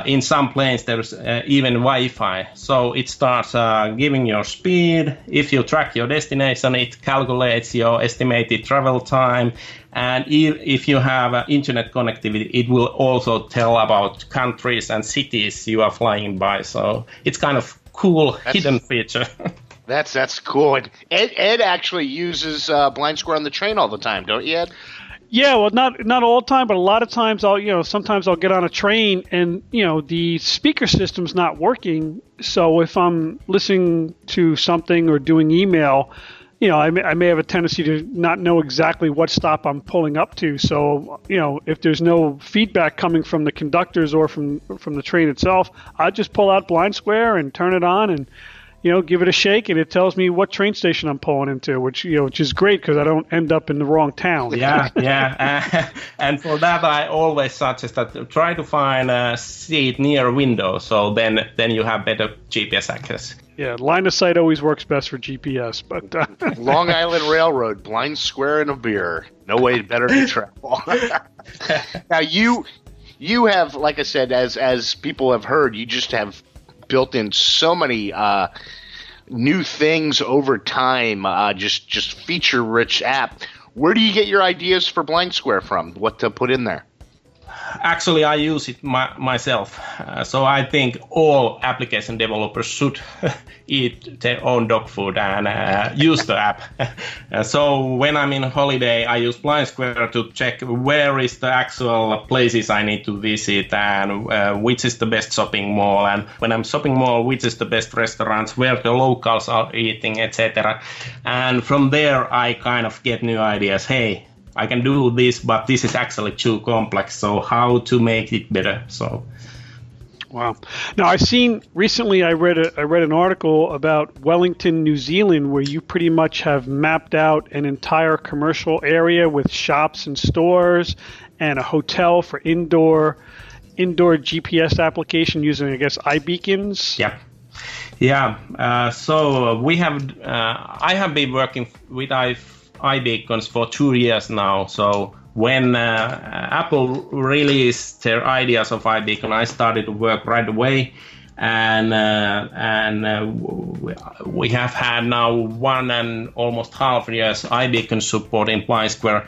in some planes there's even Wi-Fi. So it starts giving your speed. If you track your destination, it calculates your estimated travel time. And if you have internet connectivity, it will also tell about countries and cities you are flying by. So it's kind of cool hidden feature. That's cool. And Ed actually uses BlindSquare on the train all the time, don't you, Ed? Yeah, well, not all the time, but a lot of times sometimes I'll get on a train and the speaker system's not working. So if I'm listening to something or doing email, I may have a tendency to not know exactly what stop I'm pulling up to. So if there's no feedback coming from the conductors or from the train itself, I just pull out BlindSquare and turn it on and give it a shake, and it tells me what train station I'm pulling into, which is great because I don't end up in the wrong town. Yeah. And for that, I always suggest that try to find a seat near a window, so then you have better GPS access. Yeah, line of sight always works best for GPS, but Long Island Railroad, BlindSquare and a beer. No way better to travel. Now you have, like I said, as people have heard, you just have built in so many new things over time. Just feature-rich app. Where do you get your ideas for BlindSquare from? What to put in there? Actually, I use it myself. So I think all application developers should eat their own dog food and use the app. So when I'm in holiday, I use BlindSquare to check where is the actual places I need to visit and which is the best shopping mall. And when I'm shopping mall, which is the best restaurants, where the locals are eating, etc. And from there, I kind of get new ideas. Hey, I can do this, but this is actually too complex. So how to make it better? So, wow. Now I've seen recently. I read an article about Wellington, New Zealand, where you pretty much have mapped out an entire commercial area with shops and stores and a hotel for indoor GPS application using, I guess, iBeacons. Yeah. So we have. I have been working with iBeacons for 2 years now. So when Apple released their ideas of iBeacon, I started to work right away, and we have had now 1 and almost half years iBeacon support in BlindSquare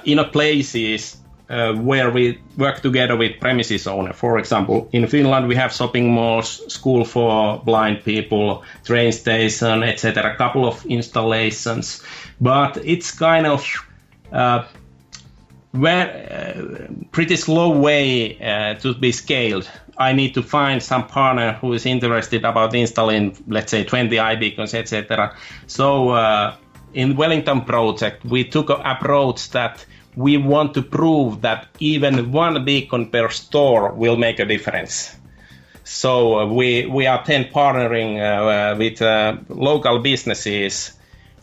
in places where we work together with premises owner. For example, in Finland we have shopping malls, school for blind people, train station, etc. A couple of installations. But it's kind of pretty slow way to be scaled. I need to find some partner who is interested about installing, let's say, 20 iBeacons, etc. So in Wellington project, we took an approach that we want to prove that even one beacon per store will make a difference. So we are then partnering with local businesses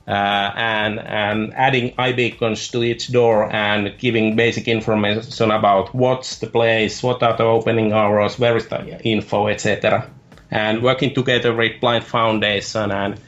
and adding iBeacons to each door and giving basic information about what's the place, what are the opening hours, where is the info, etc. And working together with Blind Foundation and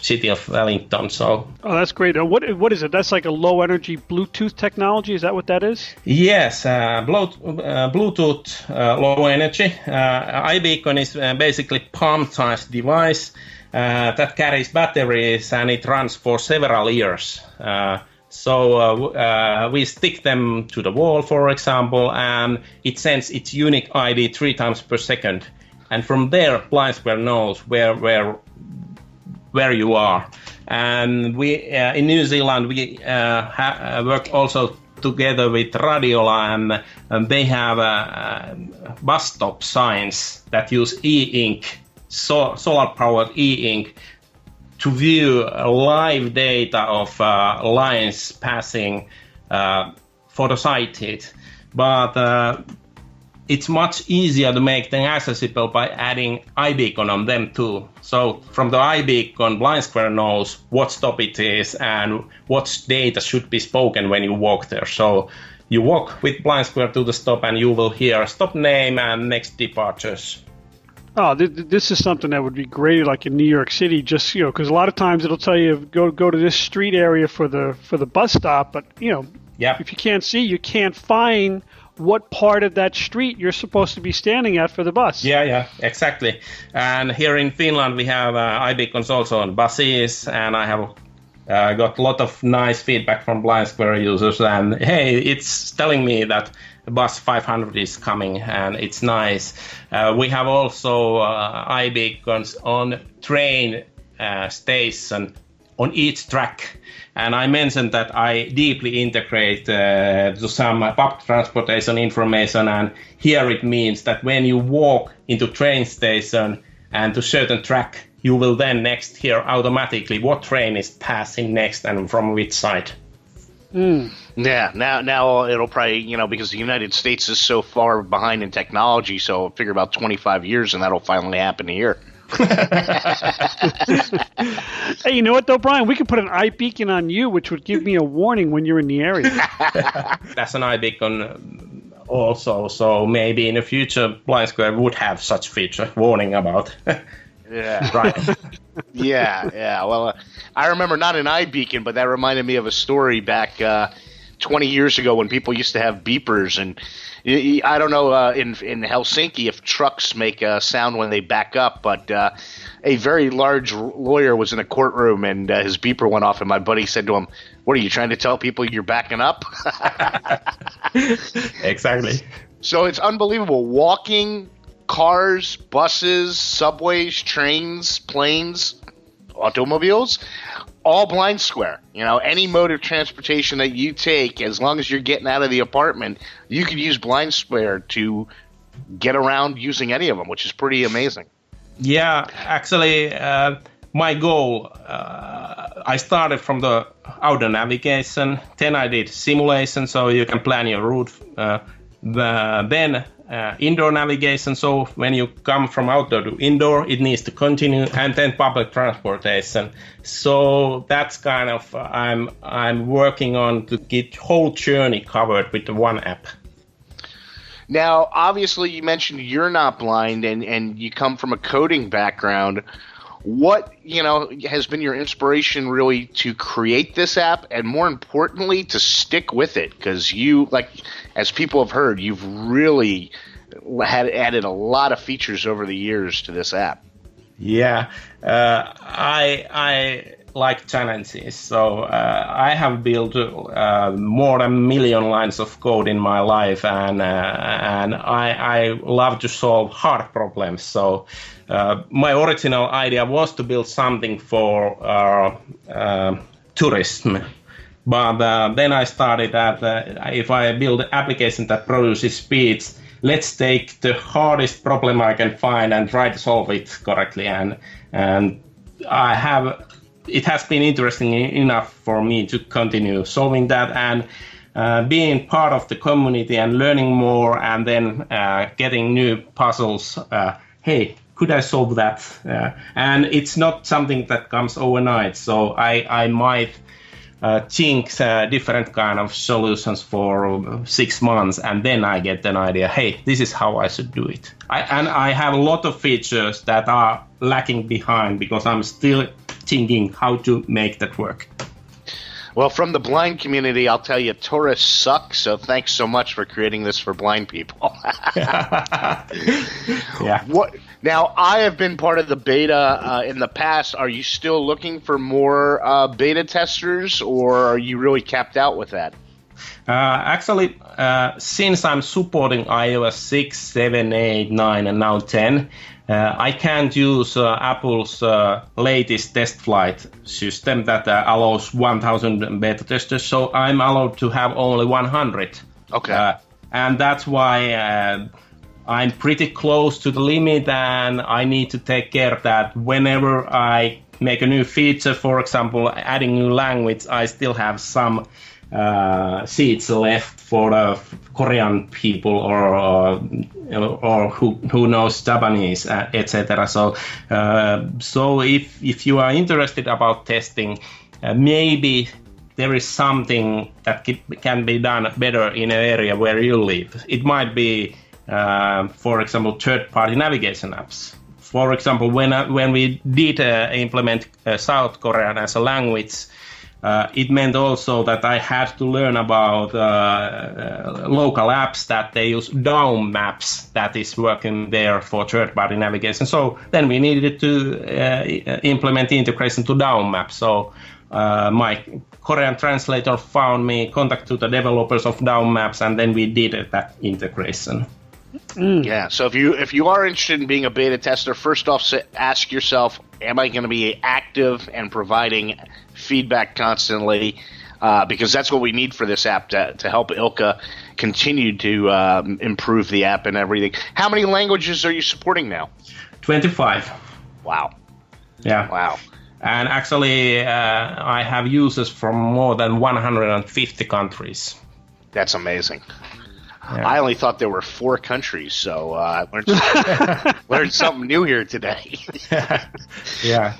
City of Wellington. So, that's great. What is it? That's like a low energy Bluetooth technology. Is that what that is? Yes, Bluetooth low energy. iBeacon is basically palm-sized device that carries batteries and it runs for several years. So we stick them to the wall, for example, and it sends its unique ID 3 times per second. And from there, BlindSquare knows where you are. And we in New Zealand we work also together with Radiola, and they have bus stop signs that use e-ink, solar powered e-ink, to view live data of lines passing for the sighted. But it's much easier to make them accessible by adding iBeacon on them too. So from the iBeacon, BlindSquare knows what stop it is and what data should be spoken when you walk there. So you walk with BlindSquare to the stop and you will hear stop name and next departures. Oh, this is something that would be great, like in New York City. Just because a lot of times it'll tell you go to this street area for the bus stop, but if you can't see, you can't find what part of that street you're supposed to be standing at for the bus. Yeah, exactly. And here in Finland, we have iBeacons also on buses, and I have got a lot of nice feedback from BlindSquare users. And hey, it's telling me that bus 500 is coming, and it's nice. We have also iBeacons on train station on each track. And I mentioned that I deeply integrate to some public transportation information, and here it means that when you walk into train station and to certain track, you will then next hear automatically what train is passing next and from which side. Yeah, now it'll probably, because the United States is so far behind in technology, so I'll figure about 25 years and that'll finally happen here. Hey, you know what though, Brian? We could put an iBeacon on you, which would give me a warning when you're in the area. That's an iBeacon also, so maybe in the future BlindSquare would have such feature warning about. Yeah. Right. Yeah. Well, I remember not an iBeacon, but that reminded me of a story back 20 years ago when people used to have beepers. And I don't know in Helsinki if trucks make a sound when they back up, but a very large lawyer was in a courtroom and his beeper went off, and my buddy said to him, "What are you trying to tell people you're backing up?" Exactly. So it's unbelievable. Walking, cars, buses, subways, trains, planes, automobiles, all BlindSquare. Any mode of transportation that you take, as long as you're getting out of the apartment, you can use BlindSquare to get around using any of them, which is pretty amazing. Yeah, actually, my goal, I started from the outdoor navigation, then I did simulation, so you can plan your route, then indoor navigation, so when you come from outdoor to indoor, it needs to continue, and then public transportation. So that's kind of, I'm working on to get whole journey covered with the one app. Now, obviously, you mentioned you're not blind and you come from a coding background. What, has been your inspiration really to create this app, and more importantly, to stick with it? Because you, as people have heard, you've really added a lot of features over the years to this app. Yeah, I like challenges, so I have built more than 1 million lines of code in my life, and I love to solve hard problems. So my original idea was to build something for tourism, but then I started that if I build an application that produces speech, let's take the hardest problem I can find and try to solve it correctly, and it has been interesting enough for me to continue solving that, and being part of the community and learning more, and then getting new puzzles. Hey, could I solve that? And it's not something that comes overnight, so I might think different kind of solutions for 6 months, and then I get an idea, hey, this is how I should do it. I have a lot of features that are lacking behind because I'm still thinking how to make that work. Well, from the blind community, I'll tell you, tourists suck, so thanks so much for creating this for blind people. Yeah. Now, I have been part of the beta in the past. Are you still looking for more beta testers, or are you really capped out with that? Actually, since I'm supporting iOS 6, 7, 8, 9, and now 10, I can't use Apple's latest test flight system that allows 1,000 beta testers, so I'm allowed to have only 100. Okay. And that's why I'm pretty close to the limit, and I need to take care that whenever I make a new feature, for example, adding new language, I still have some seats left for the Korean people or who knows Japanese, etc. So if you are interested about testing, maybe there is something that can be done better in an area where you live. It might be, for example, third-party navigation apps. For example, when we did implement South Korean as a language, it meant also that I had to learn about local apps that they use DOM maps that is working there for third-party navigation. So then we needed to implement the integration to DOM maps. So my Korean translator found me, contacted the developers of DOM maps, and then we did that integration. Yeah, so if you are interested in being a beta tester, first off, ask yourself, am I going to be active and providing feedback constantly? Because that's what we need for this app to help Ilkka continue to improve the app and everything. How many languages are you supporting now? 25. Wow. Yeah. Wow. And actually, I have users from more than 150 countries. That's amazing. Yeah. I only thought there were 4 countries, so I learned something new here today. Yeah.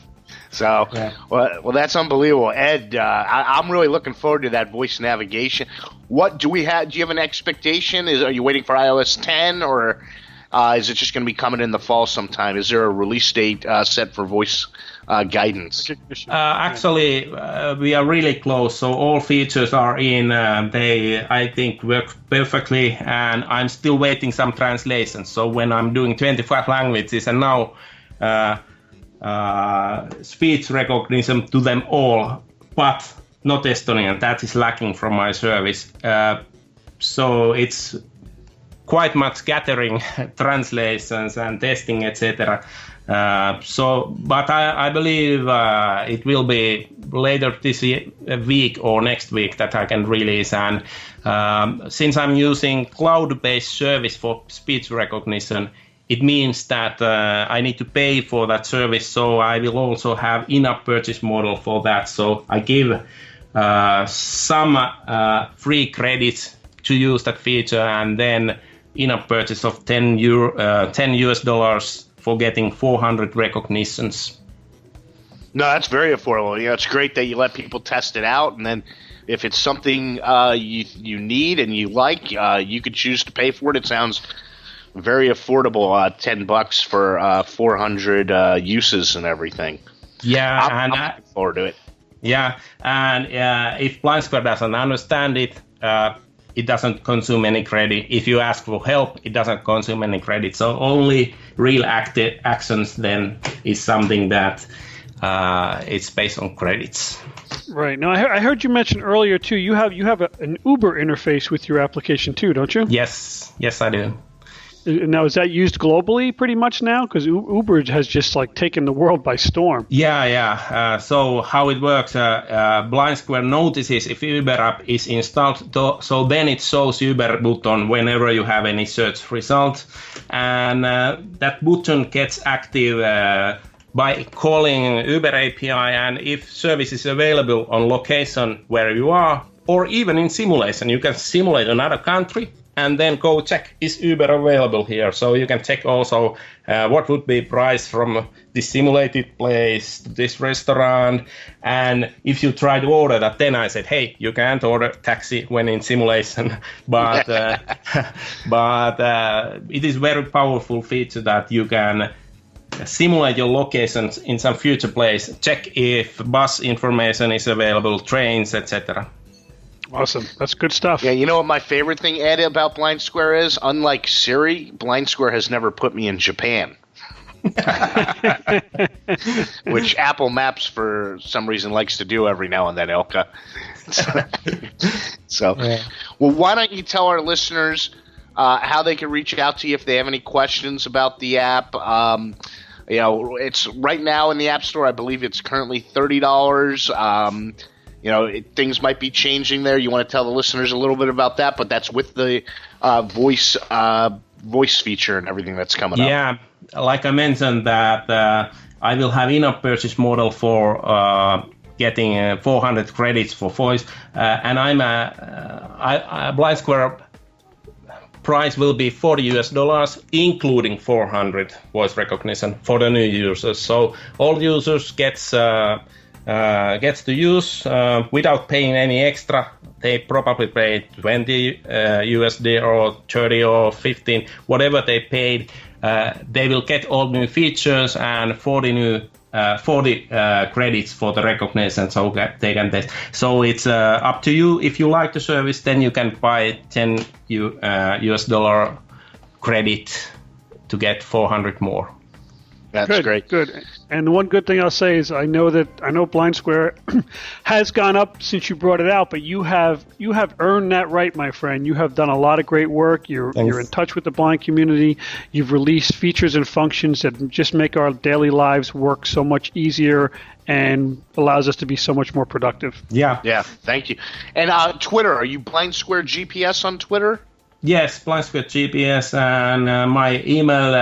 So, yeah. Well, that's unbelievable, Ed. I'm really looking forward to that voice navigation. What do we have? Do you have an expectation? Are you waiting for iOS 10, or Is it just going to be coming in the fall sometime? Is there a release date set for voice guidance? Actually, we are really close. So all features are in. They, I think, work perfectly, and I'm still waiting some translations. So when I'm doing 25 languages and now speech recognition to them all, but not Estonian, that is lacking from my service. So it's quite much gathering translations and testing, etc. But I believe it will be later this week or next week that I can release. And since I'm using cloud-based service for speech recognition, it means that I need to pay for that service. So I will also have in-app purchase model for that. So I give some free credits to use that feature, and then in-app purchase of $10 for getting 400 recognitions. No, that's very affordable. It's great that you let people test it out, and then if it's something you need and you like, you could choose to pay for it. It sounds very affordable. $10 for 400 uses and everything. Yeah, I'm looking forward to it. Yeah, and if BlindSquare doesn't understand it, it doesn't consume any credit. If you ask for help, it doesn't consume any credit. So only real actions then is something that it's based on credits. Right. Now, I heard you mention earlier too. You have an Uber interface with your application too, don't you? Yes, I do. Now, is that used globally pretty much now? Because Uber has just taken the world by storm. Yeah. So how it works, BlindSquare notices if Uber app is installed, so then it shows Uber button whenever you have any search result. And that button gets active by calling Uber API, and if service is available on location where you are, or even in simulation, you can simulate another country, and then go check, is Uber available here? So you can check also what would be price from this simulated place to this restaurant. And if you try to order that, then I said, hey, you can't order taxi when in simulation. But it is very powerful feature that you can simulate your locations in some future place, check if bus information is available, trains, etc. Awesome. That's good stuff. Yeah, you know what my favorite thing, Ed, about BlindSquare is? Unlike Siri, BlindSquare has never put me in Japan. Which Apple Maps, for some reason, likes to do every now and then, Ilkka. Well, why don't you tell our listeners how they can reach out to you if they have any questions about the app? It's right now in the App Store. I believe it's currently $30. Things might be changing there. You want to tell the listeners a little bit about that, but that's with the voice feature and everything that's coming up. Yeah, like I mentioned that I will have in-app purchase model for getting 400 credits for voice, and BlindSquare price will be $40, including 400 voice recognition for the new users. So all users gets to use without paying any extra. They probably paid $20 USD or 30 or 15, whatever they paid. They will get all new features and 40 credits for the recognition, so they can test. So it's up to you. If you like the service, then you can buy $10 US dollar credit to get 400 more. That's great. Good. And the one good thing I'll say is I know BlindSquare has gone up since you brought it out, but you have earned that right, my friend. You have done a lot of great work. You're in touch with the blind community. You've released features and functions that just make our daily lives work so much easier and allows us to be so much more productive. Yeah. Thank you. And Twitter, are you BlindSquare GPS on Twitter? Yes, BlindSquare GPS, and my email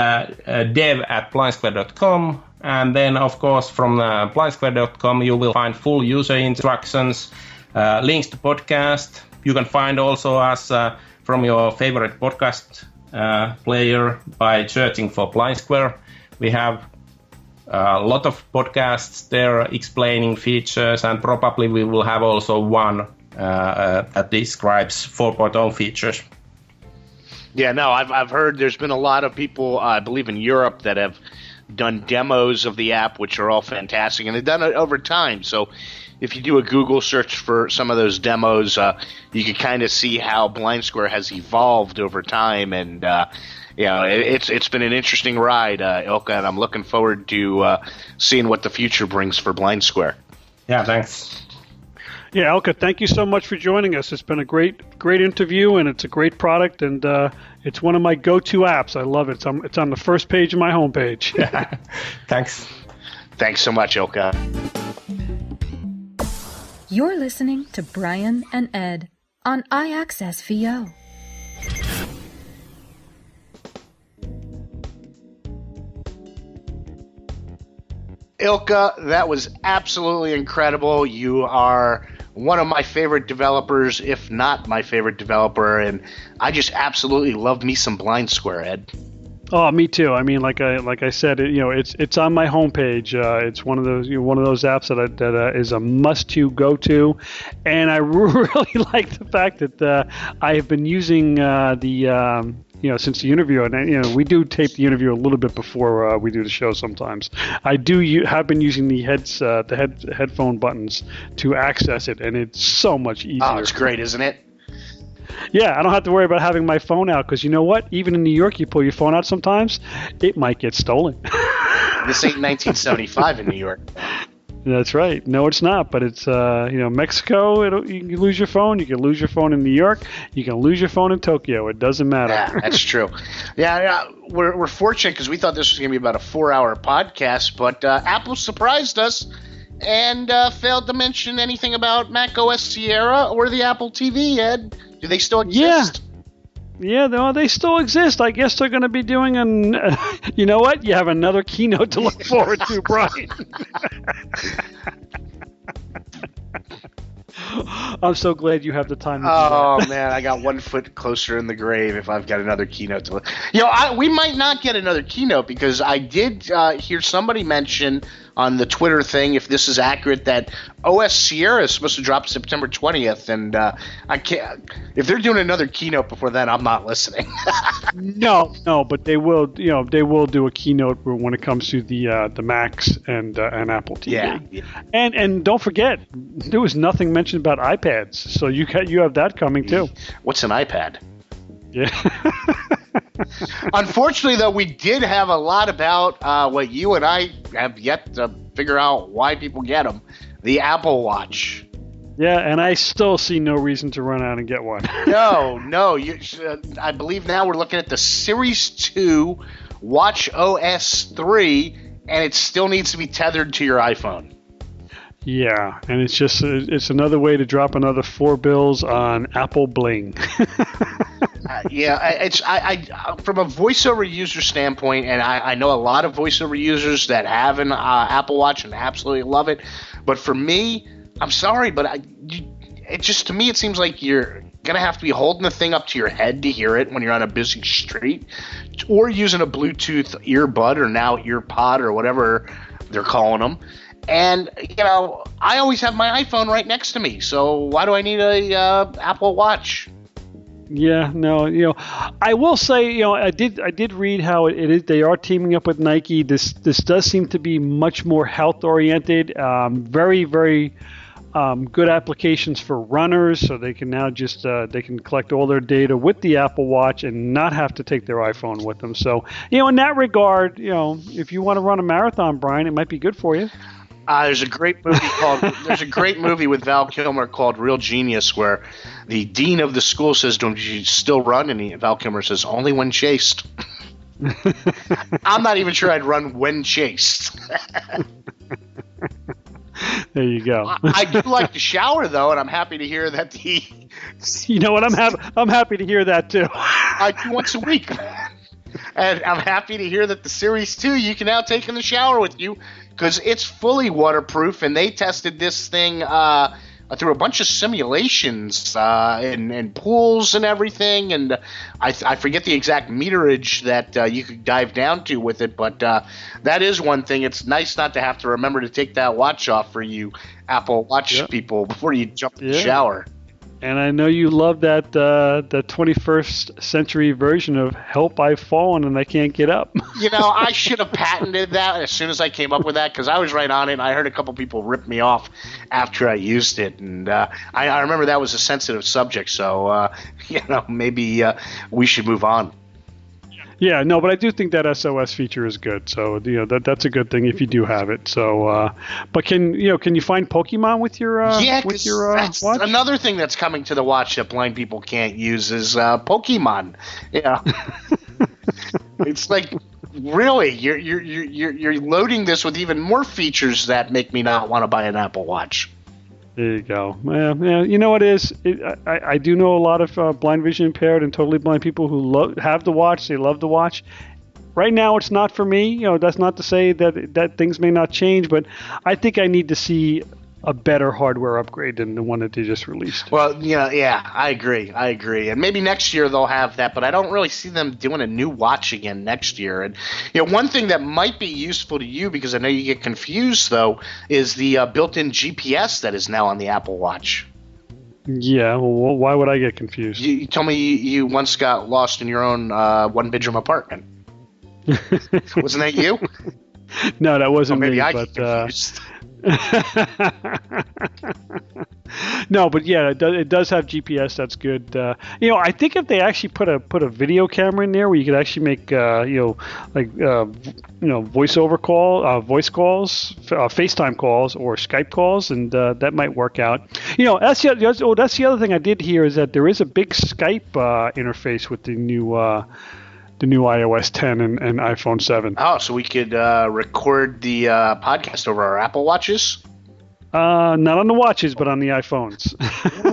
dev@blindsquare.com. And then, of course, from blindsquare.com, you will find full user instructions, links to podcast. You can find also us from your favorite podcast player by searching for BlindSquare. We have a lot of podcasts there explaining features, and probably we will have also one that describes 4.0 features. Yeah, no, I've heard there's been a lot of people, I believe in Europe, that have done demos of the app, which are all fantastic, and they've done it over time. So if you do a Google search for some of those demos, you can kind of see how BlindSquare has evolved over time, and it's been an interesting ride, Ilkka, and I'm looking forward to seeing what the future brings for BlindSquare. Yeah, thanks. Yeah, Ilkka, thank you so much for joining us. It's been a great interview, and it's a great product, and it's one of my go-to apps. I love it. It's on the first page of my homepage. Thanks. Thanks so much, Ilkka. You're listening to Brian and Ed on iAccessVO. Ilkka, that was absolutely incredible. You are one of my favorite developers, if not my favorite developer, and I just absolutely love me some BlindSquare, Ed. Oh, me too. I mean, like I said, it's on my homepage. It's one of those apps that is a must-to go-to, and I really like the fact that I have been using since the interview, and we do tape the interview a little bit before we do the show. Sometimes I have been using the headphone buttons to access it, and it's so much easier. Oh, it's great, isn't it? Yeah, I don't have to worry about having my phone out, because you know what? Even in New York, you pull your phone out sometimes, it might get stolen. This ain't 1975 in New York. That's right. No, it's not. But it's Mexico. You can lose your phone. You can lose your phone in New York. You can lose your phone in Tokyo. It doesn't matter. Yeah, that's true. Yeah, we're fortunate because we thought this was going to be about a 4-hour podcast, but Apple surprised us and failed to mention anything about Mac OS Sierra or the Apple TV, Ed. Do they still exist? Yeah, they still exist. I guess they're going to be doing you know what? You have another keynote to look forward to, Brian. I'm so glad you have the time to do that. Oh, man, I got one foot closer in the grave if I've got another keynote to look. We might not get another keynote, because I did hear somebody mention on the Twitter thing, if this is accurate, that OS Sierra is supposed to drop September 20th, and I can't. If they're doing another keynote before then, I'm not listening. No, but they will. They will do a keynote when it comes to the Macs and Apple TV. Yeah. And don't forget, there was nothing mentioned about iPads, so you have that coming too. What's an iPad? Yeah. Unfortunately, though, we did have a lot about what you and I have yet to figure out why people get them. The Apple Watch. Yeah, and I still see no reason to run out and get one. No. I believe now we're looking at the Series 2 Watch OS 3, and it still needs to be tethered to your iPhone. Yeah, and it's another way to drop another $4 on Apple Bling. I from a VoiceOver user standpoint, and I know a lot of VoiceOver users that have an Apple Watch and absolutely love it. But for me, I'm sorry, but to me it seems like you're gonna have to be holding the thing up to your head to hear it when you're on a busy street, or using a Bluetooth earbud or now EarPod or whatever they're calling them. And, I always have my iPhone right next to me, so why do I need a Apple Watch? Yeah, no, I will say, I did read how it is. They are teaming up with Nike. This does seem to be much more health oriented. Very, very good applications for runners, so they can now just they can collect all their data with the Apple Watch and not have to take their iPhone with them. So, in that regard, if you want to run a marathon, Brian, it might be good for you. There's a great movie with Val Kilmer called Real Genius, where the dean of the school says, "Don't you still run?" And Val Kilmer says, "Only when chased." I'm not even sure I'd run when chased. There you go. I do like to shower, though, and I'm happy to hear that the. You know what? I'm happy to hear that too. I do once a week, and I'm happy to hear that the Series 2 you can now take in the shower with you, because it's fully waterproof, and they tested this thing through a bunch of simulations and pools and everything, and I forget the exact meterage that you could dive down to with it, but that is one thing. It's nice not to have to remember to take that watch off for you Apple Watch people before you jump in the shower. And I know you love that the 21st century version of "Help, I've Fallen and I Can't Get Up." I should have patented that as soon as I came up with that, because I was right on it. And I heard a couple people rip me off after I used it, and I remember that was a sensitive subject. So maybe we should move on. Yeah, no, but I do think that SOS feature is good. So that's a good thing if you do have it. So, but can you find Pokemon with your that's watch? Another thing that's coming to the watch that blind people can't use is Pokemon. Yeah, it's like really you're loading this with even more features that make me not want to buy an Apple Watch. There you go. Yeah, you know what it is? I do know a lot of blind vision impaired and totally blind people who have the watch. They love the watch. Right now, it's not for me. That's not to say that things may not change, but I think I need to see a better hardware upgrade than the one that they just released. Well, yeah, I agree. And maybe next year they'll have that, but I don't really see them doing a new watch again next year. And one thing that might be useful to you, because I know you get confused though, is the built-in GPS that is now on the Apple Watch. Yeah, well, why would I get confused? You told me you once got lost in your own one-bedroom apartment. Wasn't that you? No, that wasn't maybe me. I but, get confused. No, but yeah, it does have GPS. That's good. I think if they actually put a video camera in there where you could actually make voiceover voice calls, FaceTime calls, or Skype calls, and that might work out. That's the other thing I did hear is that there is a big Skype interface with the new iOS 10 and iPhone 7. Oh, so we could record the podcast over our Apple Watches? Not on the watches, but on the iPhones.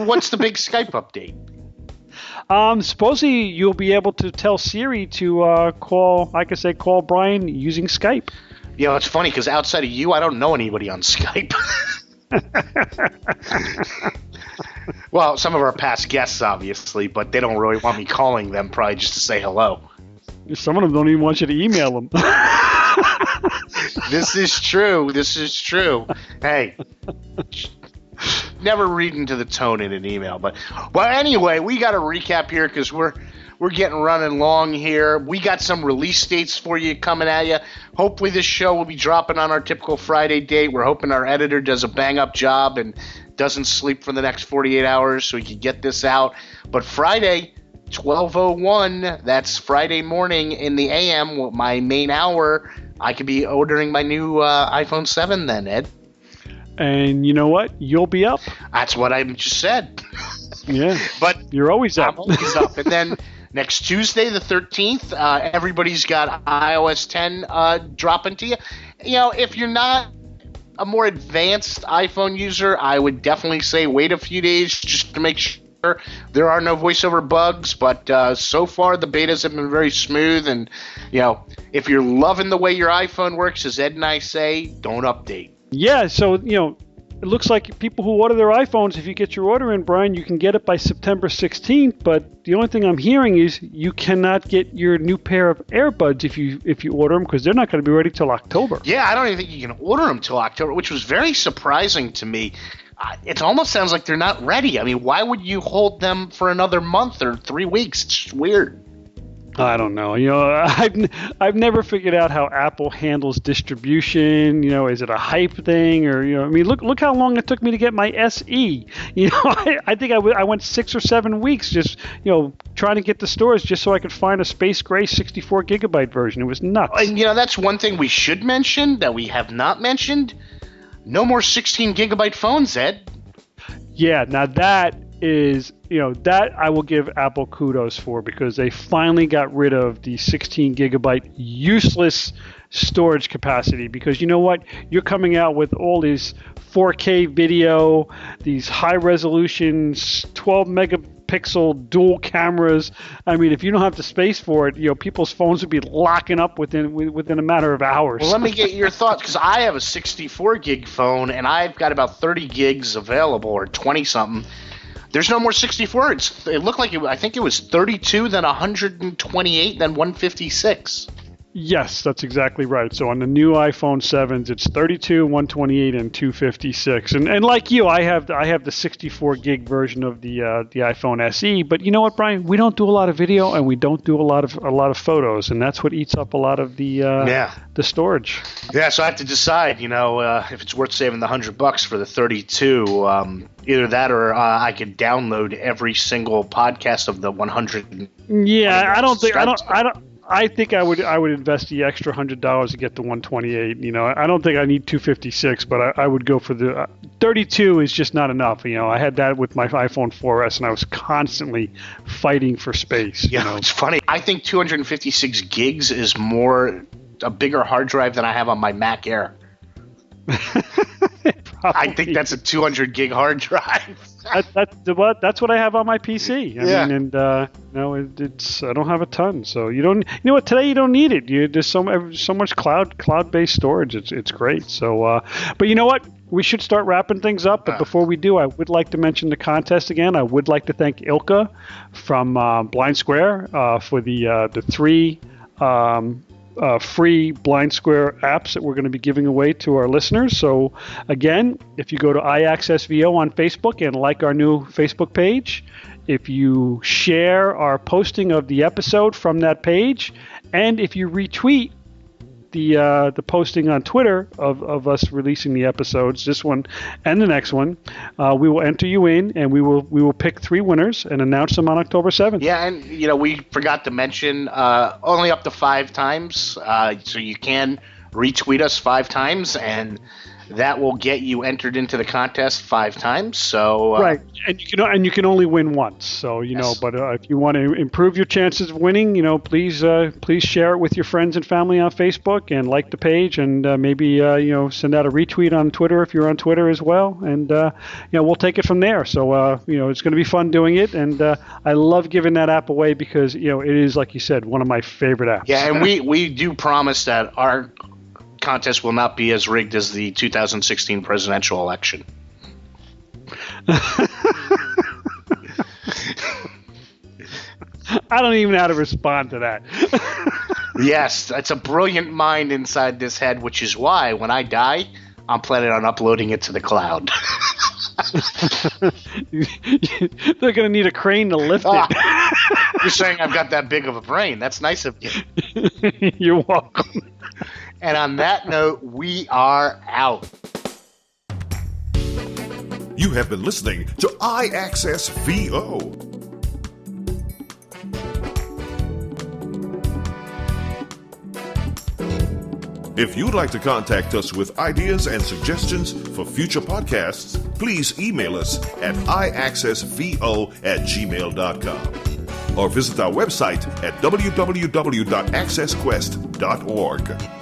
What's the big Skype update? Supposedly you'll be able to tell Siri to call Brian using Skype. It's funny because outside of you, I don't know anybody on Skype. Well, some of our past guests, obviously, but they don't really want me calling them, probably just to say hello. Some of them don't even want you to email them. This is true. Hey, never read into the tone in an email. But anyway, we got to recap here because we're getting running long here. We got some release dates for you coming at you. Hopefully this show will be dropping on our typical Friday date. We're hoping our editor does a bang-up job and doesn't sleep for the next 48 hours so we can get this out. But Friday, 12:01, that's Friday morning in the AM, my main hour, I could be ordering my new iPhone 7 then, Ed. And you know what? You'll be up. That's what I just said. Yeah, but you're always up. I'm always up. And then next Tuesday, the 13th, everybody's got iOS 10 dropping to you. If you're not a more advanced iPhone user, I would definitely say wait a few days just to make sure there are no voiceover bugs, but so far the betas have been very smooth. And if you're loving the way your iPhone works, as Ed and I say, don't update. Yeah, so it looks like people who order their iPhones, if you get your order in, Brian, you can get it by September 16th. But the only thing I'm hearing is you cannot get your new pair of AirBuds if you order them because they're not going to be ready till October. Yeah, I don't even think you can order them till October, which was very surprising to me. It almost sounds like they're not ready. I mean, why would you hold them for another month or 3 weeks? It's just weird. I don't know. I've never figured out how Apple handles distribution. Is it a hype thing or I mean, look how long it took me to get my SE. I think I went 6 or 7 weeks just trying to get the stores just so I could find a space gray 64 gigabyte version. It was nuts. And that's one thing we should mention that we have not mentioned. No more 16 gigabyte phones, Ed. Yeah, now that is, that I will give Apple kudos for because they finally got rid of the 16 gigabyte useless storage capacity because you know what? You're coming out with all these 4K video, these high resolution 12 megapixel dual cameras. I mean, if you don't have the space for it, people's phones would be locking up within a matter of hours. Well, let me get your thoughts because I have a 64 gig phone and I've got about 30 gigs available or 20 something. There's no more 64. It looked like I think it was 32, then 128, then 156. Yes, that's exactly right. So on the new iPhone 7s, it's 32, 128, and 256. And like you, I have the 64 gig version of the iPhone SE. But you know what, Brian? We don't do a lot of video, and we don't do a lot of photos, and that's what eats up a lot of the storage. Yeah, so I have to decide. If it's worth saving the $100 for the 32. Either that, or I could download every single podcast of the 100. Yeah, I think I would invest the extra $100 to get the 128. I don't think I need 256, but I would go for the 32 is just not enough. I had that with my iPhone 4S, and I was constantly fighting for space. It's funny. I think 256 gigs is a bigger hard drive than I have on my Mac Air. I think that's a 200 gig hard drive. That's what I have on my PC. I mean, it's I don't have a ton, so you don't. You know what? Today you don't need it. There's so much cloud-based storage. It's great. So, but you know what? We should start wrapping things up. But before we do, I would like to mention the contest again. I would like to thank Ilkka from BlindSquare for the 3. Free BlindSquare apps that we're going to be giving away to our listeners. So again, if you go to iAccessVO on Facebook and like our new Facebook page, if you share our posting of the episode from that page, and if you retweet the posting on Twitter of us releasing the episodes, this one and the next one, we will enter you in, and we will pick 3 winners and announce them on October 7th. Yeah, and we forgot to mention only up to 5 times, so you can retweet us 5 times, and that will get you entered into the contest 5 times. So right, and you can only win once. So yes. But if you want to improve your chances of winning, please share it with your friends and family on Facebook, and like the page, and maybe send out a retweet on Twitter if you're on Twitter as well, and we'll take it from there. So it's going to be fun doing it, and I love giving that app away because it is, like you said, one of my favorite apps. Yeah, and we do promise that our contest will not be as rigged as the 2016 presidential election. I don't even know how to respond to that. Yes, that's a brilliant mind inside this head, which is why when I die, I'm planning on uploading it to the cloud. They're going to need a crane to lift it. You're saying I've got that big of a brain. That's nice of you. You're welcome. And on that note, we are out. You have been listening to iAccessVO. If you'd like to contact us with ideas and suggestions for future podcasts, please email us at iAccessVO@gmail.com or visit our website at www.accessquest.org.